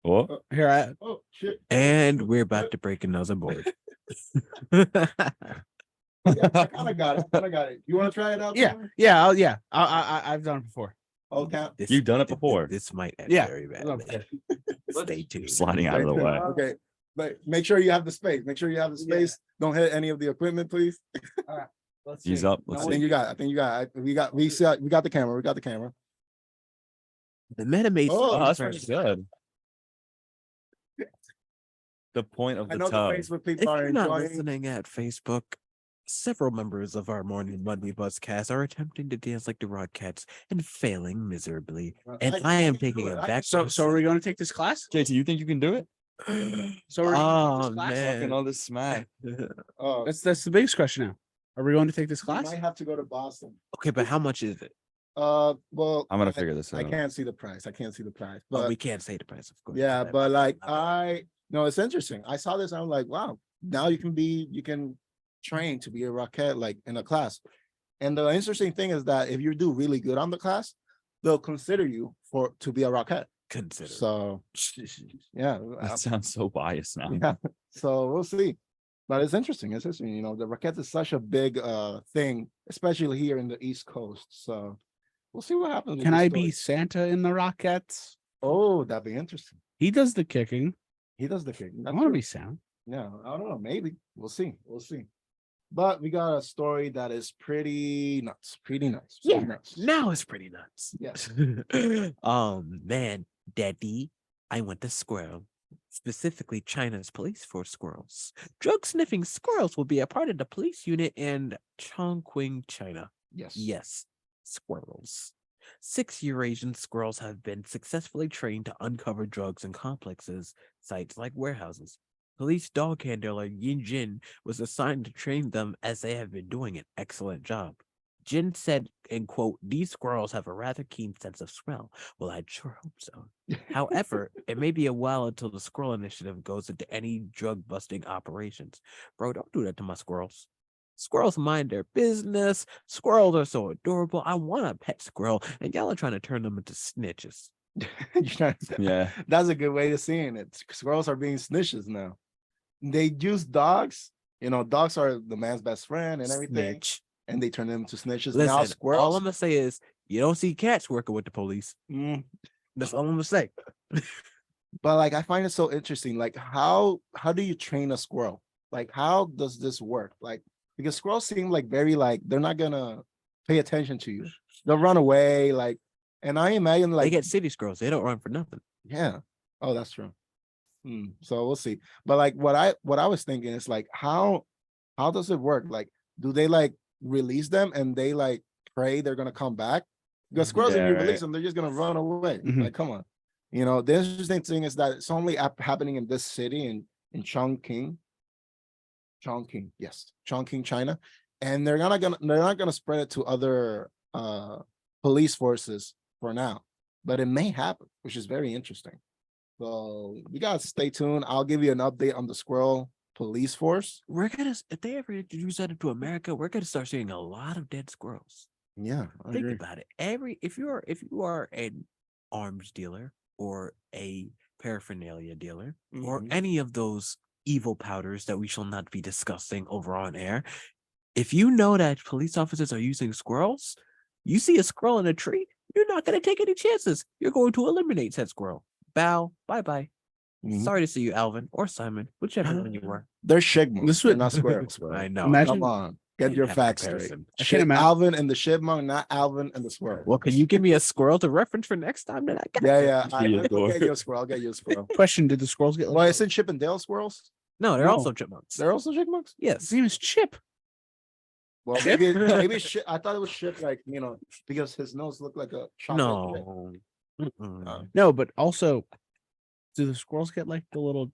Oh, Here, Oh shit. And we're about to break another board. Yeah, I kind of got it. You want to try it out? yeah, Cameron? yeah. I've done it before. Okay. You've done it before. This might end Yeah. very badly. Stay tuned. Sliding out of the way. Okay, but make sure you have the space. Make sure you have the space. Don't hit any of the equipment, please. Let's He's see. up. I Let's think see. you got. I think you got. We got the camera. We got the camera. The MetaMates. Oh, Oh, that's pretty good. The point of I the know the tub. Facebook If people are you're not enjoying. listening at Facebook, several members of our Morning Monday Buzzcast are attempting to dance like the Rodcats and failing miserably. And I am taking it back. So are we going to take this class? JT, you think you can do it? So we're Oh, going to take this class? man. Fucking all this smack. Oh, That's the biggest question now. Are we going to take this you class? might have to go to Boston. Okay, but how much is it? Well, I'm gonna figure this I out. can't see the price. I can't see the price, But but we can't say the price, of course. yeah, That- but like no, it's interesting. I saw this. I'm like, wow. Now you can train to be a Rockette like in a class. And the interesting thing is that if you do really good on the class, they'll consider you to be a Rockette. consider. So yeah, That sounds so biased now. yeah. So we'll see. But it's interesting. It's interesting. You know, the Rockette is such a big thing, especially here in the East Coast. So we'll see what happens. with Can this I be story. Santa in the Rockettes? Oh, that'd be interesting. He does the kicking. He does the kick. I want to be sound. Yeah, I don't know. Maybe we'll see. But we got a story that is pretty nuts. Pretty nuts. Yeah, nuts. now it's pretty nuts. Yes. Man, Daddy, I want a squirrel. Specifically, China's police force squirrels. Drug sniffing squirrels will be a part of the police unit in Chongqing, China. Yes. Yes, squirrels. 6 Eurasian squirrels have been successfully trained to uncover drugs in complexes, sites like warehouses. Police dog handler Yin Jin was assigned to train them as they have been doing an excellent job. Jin said, and quote, "These squirrels have a rather keen sense of smell." Well, I'd sure hope so. However, it may be a while until the squirrel initiative goes into any drug busting operations. Bro, don't do that to my squirrels. Squirrels mind their business. Squirrels are so adorable. I want a pet squirrel, and y'all are trying to turn them into snitches. Yeah. That's a good way of seeing it. Squirrels are being snitches now. They use dogs. Dogs are the man's best friend and everything. Snitch. And they turn them into snitches. Listen, Now squirrels. all I'm gonna say is you don't see cats working with the police. That's all I'm gonna say. But like I find it so interesting. Like how do you train a squirrel? Like how does this work? Like because squirrels seem like very like they're not gonna pay attention to you. They'll run away. Like, and I imagine like they get city squirrels. They don't run for nothing. yeah. Oh, that's true. So we'll see. But like what I was thinking is like how does it work? Like do they like release them and they like pray they're gonna come back? Because squirrels, if you release them, they're just gonna run away. Like, come on. The interesting thing is that it's only happening in this city in Chongqing, yes, Chongqing, China, and they're not gonna spread it to other police forces for now, but it may happen, which is very interesting. So we gotta stay tuned. I'll give you an update on the squirrel police force. We're gonna, if they ever introduce that into America, we're gonna start seeing a lot of dead squirrels. Yeah, I Think agree. about it. If you are an arms dealer or a paraphernalia dealer or any of those evil powders that we shall not be discussing over on air, if you know that police officers are using squirrels, you see a squirrel in a tree, you're not gonna take any chances. You're going to eliminate that squirrel. Bow, bye-bye. Sorry to see you, Alvin or Simon, whichever one you were. They're chipmunks. This They're would- not squirrels. Bro. I know. Imagine- Come on, get Can't your have facts straight. comparison. I can't imagine. Alvin and the chipmunk, not Alvin and the squirrel. Well, can you give me a squirrel to reference for next time that I got? Yeah. I'll Get you a squirrel. I'll get you a squirrel. Question: did the squirrels get? Well, isn't Chip and Dale squirrels? No, they're No. also chipmunks. They're also chipmunks. Yes. His name is Chip. Well, maybe Chip. I thought it was Chip, like because his nose looked like a chocolate chip. No. No, but also, do the squirrels get like the little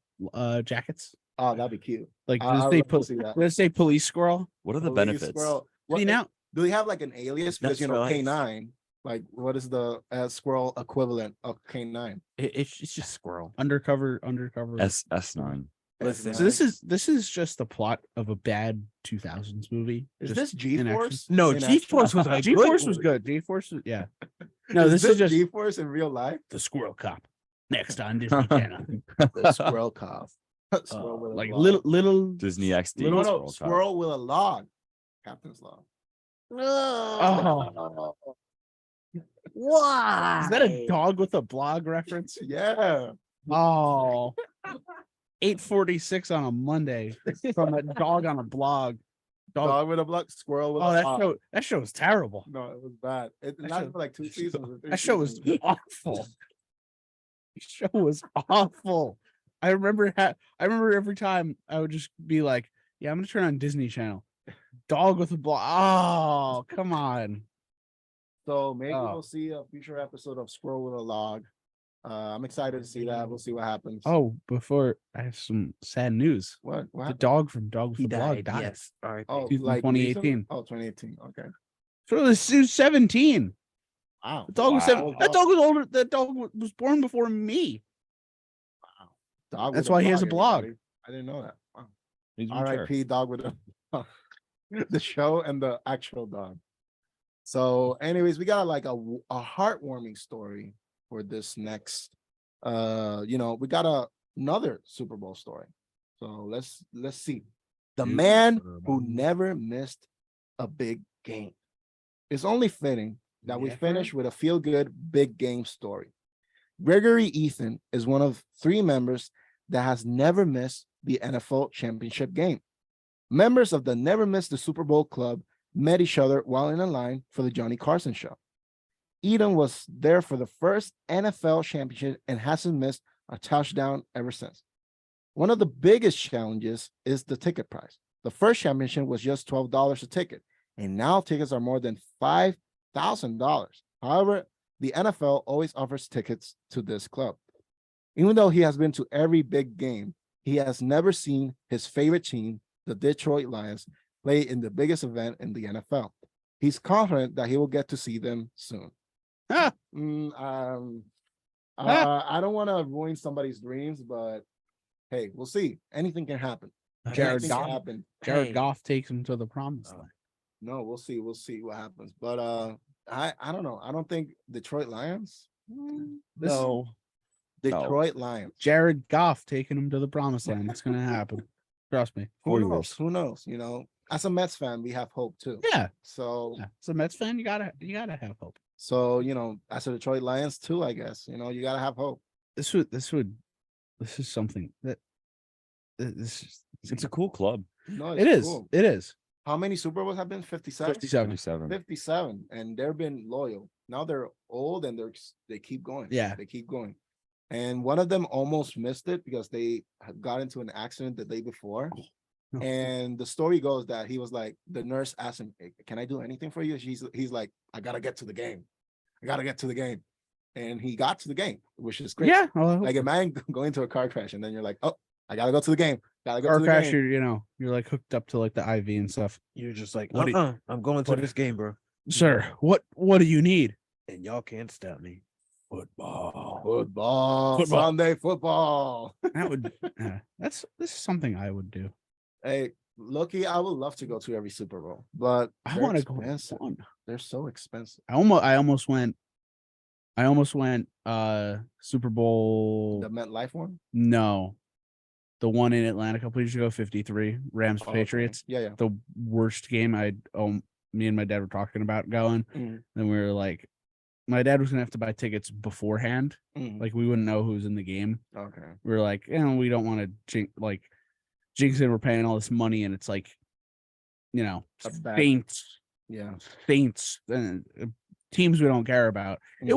jackets? Oh, that'd be cute. Like I does would they love to put? see that. Does it say police squirrel? What are the Police benefits? Squirrel. See now, Do they have like an alias? Because Nuts for life. K9. Like, what is the squirrel equivalent of K9? It's just squirrel. undercover. S9. Listen, So this is just the plot of a bad 2000s movie. Is just this in action. G-Force? No, in G-Force was a G-Force good was movie. good. G-Force was No, this is just G-Force in real life. the Squirrel Cop. Next on Disney Channel. The squirrel cop. Squirrel with a Like log. little. Disney XD. No, Squirrel Cop. squirrel with a log. Captain's log. Oh, Why? is that a dog with a blog reference? Yeah. Oh. 8:46 on a Monday from a dog on a blog. Dog with a block, squirrel with Oh, a log. that show was terrible. No, it was bad. It That lasted show- for like 2 seasons. or 3 That show was seasons. awful. The show was awful. I remember every time I would just be like, "Yeah, I'm gonna turn on Disney Channel." Dog with a blog. Oh, come on. So maybe Oh. we'll see a future episode of Squirrel with a Log. I'm excited to see that. We'll see what happens. Oh, before I have some sad news. What The happened? dog from Dog with He the Blog died. died. Yes. All right. Oh, Season like 2018. recently? Oh, 2018. Okay. So it was 17. Wow. The dog was seven. Wow. That dog was older. That dog was born before me. Dog That's with why he has a blog. everybody. I didn't know that. Wow. He's mature. R.I.P. Dog with a the show and the actual dog. So, anyways, we got like a heartwarming story for this next. We got another Super Bowl story. So let's see. The man who never missed a big game. It's only fitting that we Never? finish with a feel-good big game story. Gregory Ethan is one of 3 members that has never missed the NFL championship game. Members of the Never Miss the Super Bowl club met each other while in a line for the Johnny Carson show. Eden was there for the first NFL championship and hasn't missed a touchdown ever since. One of the biggest challenges is the ticket price. The first championship was just $12 a ticket, and now tickets are more than $5,000. However, the NFL always offers tickets to this club. Even though he has been to every big game, he has never seen his favorite team, the Detroit Lions, play in the biggest event in the NFL. He's confident that he will get to see them soon. I don't want to ruin somebody's dreams, but hey, we'll see. Anything can happen. Jared Anything can Goff. happen. Jared Goff takes him to the promised land. No, we'll see. We'll see what happens. But I don't know. I don't think Detroit Lions. No. Detroit Lions. Jared Goff taking him to the promised land. It's gonna happen. Trust me. Who knows? Who knows? You know, as a Mets fan, we have hope too. Yeah. So As a Mets fan, you gotta have hope. So, you know, as a Detroit Lions too, I guess, you know, you gotta have hope. This is something that It's a cool club. No, it is. cool. It is. How many Super Bowls have been? 57? 57. 57. And they've been loyal. Now they're old and they keep going. Yeah. They keep going. And one of them almost missed it because they got into an accident the day before. No. And the story goes that he was like, the nurse asked him, "Hey, can I do anything for you?" He's like, "I gotta get to the game. I gotta get to the game." And he got to the game, which is great. Yeah. Like imagine going to a car crash and then you're like, "Oh, I gotta go to the game. Gotta go Car to the crash, game." you're like hooked up to like the IV and stuff. You're just like, What do you- I'm going to what- this game, bro. Sir, what do you need? And y'all can't stop me. Football. Football. Sunday football. That would this is something I would do. Hey, Loki, I would love to go to every Super Bowl, but I they're want to go to expensive. one. They're so expensive. I almost went Super Bowl. The MetLife one? No. The one in Atlanta a couple years ago, 53, Rams Oh, okay. Patriots. Yeah. The worst game me and my dad were talking about going. Mhm. Then we were like, my dad was gonna have to buy tickets beforehand. Mhm. Like we wouldn't know who was in the game. Okay. We were like, we don't want to jinx it. We're paying all this money, and it's like, A bad- Saints, Yeah. teams we don't care about. Mhm. It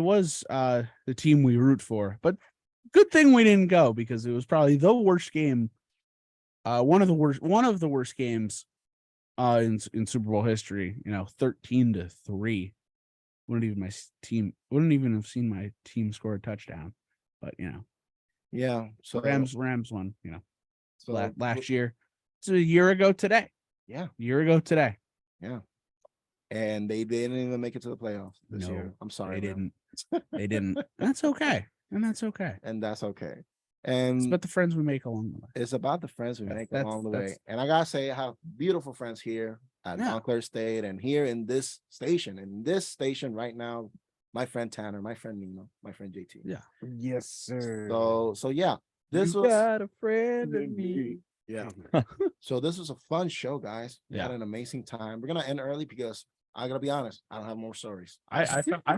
was the team we root for, but good thing we didn't go because it was probably the worst game. One of the worst games in Super Bowl history. 13-3. Wouldn't even have seen my team score a touchdown. But Yeah. So Rams won. so Last year. It's a year ago today. Yeah. Year ago today. And they didn't even make it to the playoffs this No, year. I'm sorry. They man. didn't. They didn't. That's okay. And that's okay. And that's okay. It's And about the friends we make along the way. it's about the friends we make That's- along the way. that's- And I gotta say, I have beautiful friends here at Yeah. Montclair State and here in this station. In this station right now, my friend Tanner, my friend Nino, my friend JT. Yeah. Yes, sir. So yeah, this You was got a friend in me. yeah. So this was a fun show, guys. We had Yeah. an amazing time. We're gonna end early because I gotta be honest, I don't have more stories. I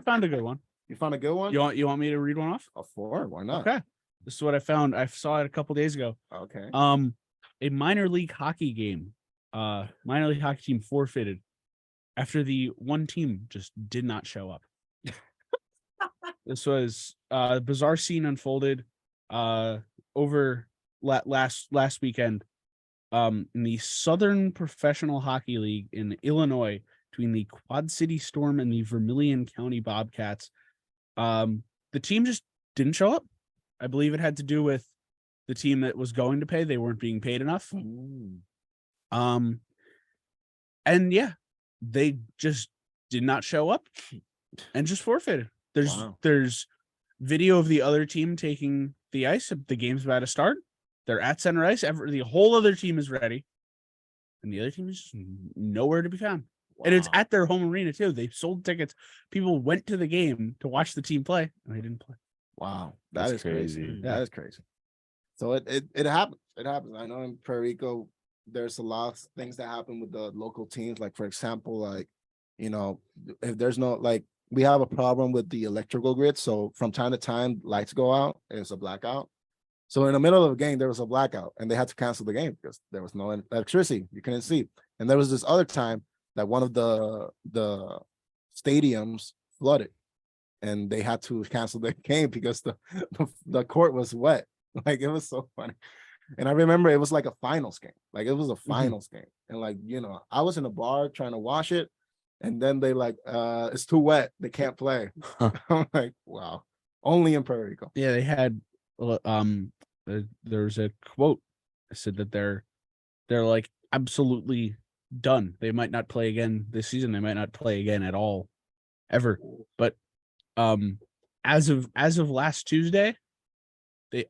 found a good one. You found a good one? You want me to read one off? A 4? Why not? Okay. This is what I found. I saw it a couple days ago. Okay. A minor league hockey game. Minor league hockey team forfeited after the one team just did not show up. This was a bizarre scene unfolded over last weekend in the Southern Professional Hockey League in Illinois between the Quad City Storm and the Vermilion County Bobcats. The team just didn't show up. I believe it had to do with the team that was going to pay. They weren't being paid enough. And yeah, they just did not show up and just forfeited. There's video of the other team taking the ice. The game's about to start. They're at center ice. The whole other team is ready. And the other team is just nowhere to be found. And it's at their home arena too. They sold tickets. People went to the game to watch the team play, and they didn't play. Wow, That's that is crazy. crazy. That is crazy. So it happens. It happens. I know in Puerto Rico, there's a lot of things that happen with the local teams. Like for example, like if there's no we have a problem with the electrical grid. So from time to time, lights go out. It's a blackout. So in the middle of a game, there was a blackout and they had to cancel the game because there was no electricity. You couldn't see. And there was this other time that one of the stadiums flooded and they had to cancel the game because the court was wet. Like, it was so funny. And I remember it was like a finals game. Like, it was a finals game. And like, I was in a bar trying to watch it. And then they like, it's too wet. They can't play. I'm like, wow. Only in Puerto Rico. Yeah, they had there's a quote that said that they're like absolutely done. They might not play again this season. They might not play again at all, ever. But as of last Tuesday,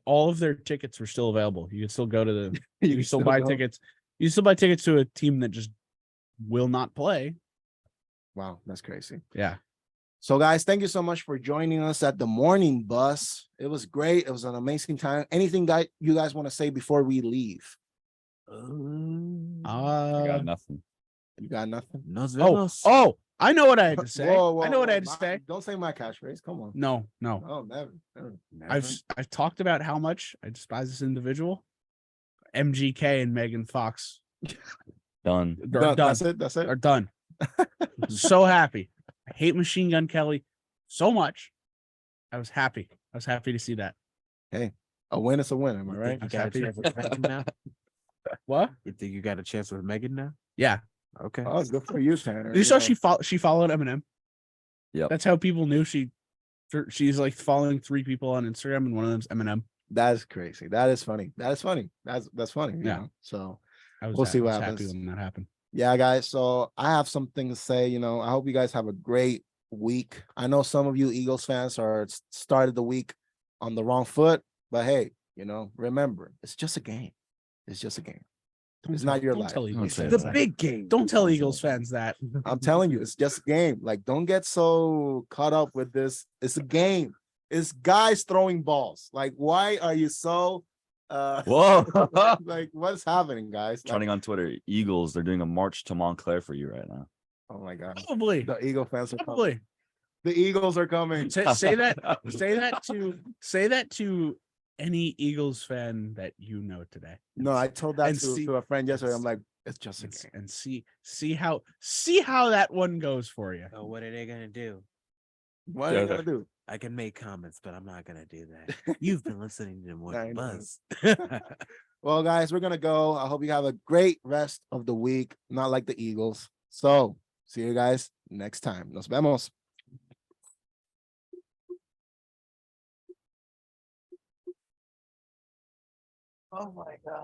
all of their tickets were still available. You can still go to the you can still buy tickets. You can still buy tickets to a team that just will not play. Wow, that's crazy. Yeah. So guys, thank you so much for joining us at the morning bus. It was great. It was an amazing time. Anything that you guys want to say before we leave? I got nothing. You got nothing? Oh, I know what I had to say. Whoa, I know what I whoa, had to say. Don't say my catchphrase. Come on. No. Oh, never. I've talked about how much I despise this individual. MGK and Megan Fox. Done. They're done. That's it. They're done. So happy. I hate Machine Gun Kelly so much. I was happy. I was happy to see that. Hey, a win is a win. Am I right? You got a chance with Megan now? What? You think you got a chance with Megan now? Yeah. Okay. Oh, good for you, Tanner. You saw she followed Eminem. Yep. That's how people knew she's like following 3 people on Instagram, and one of them's Eminem. That's crazy. That is funny. That's funny. That's funny. Yeah. So We'll see what happy happens. when that happened. Yeah, guys. So I have something to say. I hope you guys have a great week. I know some of you Eagles fans started the week on the wrong foot, but hey, remember, it's just a game. It's just a game. It's not your life. The big game. Don't tell Eagles fans that. I'm telling you, it's just a game. Like, don't get so caught up with this. It's a game. It's guys throwing balls. Like, why are you so Whoa. like, what's happening, guys? Like, Trending on Twitter, Eagles, they're doing a march to Montclair for you right now. oh my god. Probably. The Eagle fans are Probably. coming. The Eagles are coming. Say that to any Eagles fan that you know today. No, I told that And to a friend yesterday. I'm like, it's just a And, game. and see how that one goes for you. So what are they gonna do? What are you gonna do? I can make comments, but I'm not gonna do that. You've been listening to I Morning know. Buzz. Well, guys, we're gonna go. I hope you have a great rest of the week. Not like the Eagles. So see you guys next time. Nos vemos. Oh my God.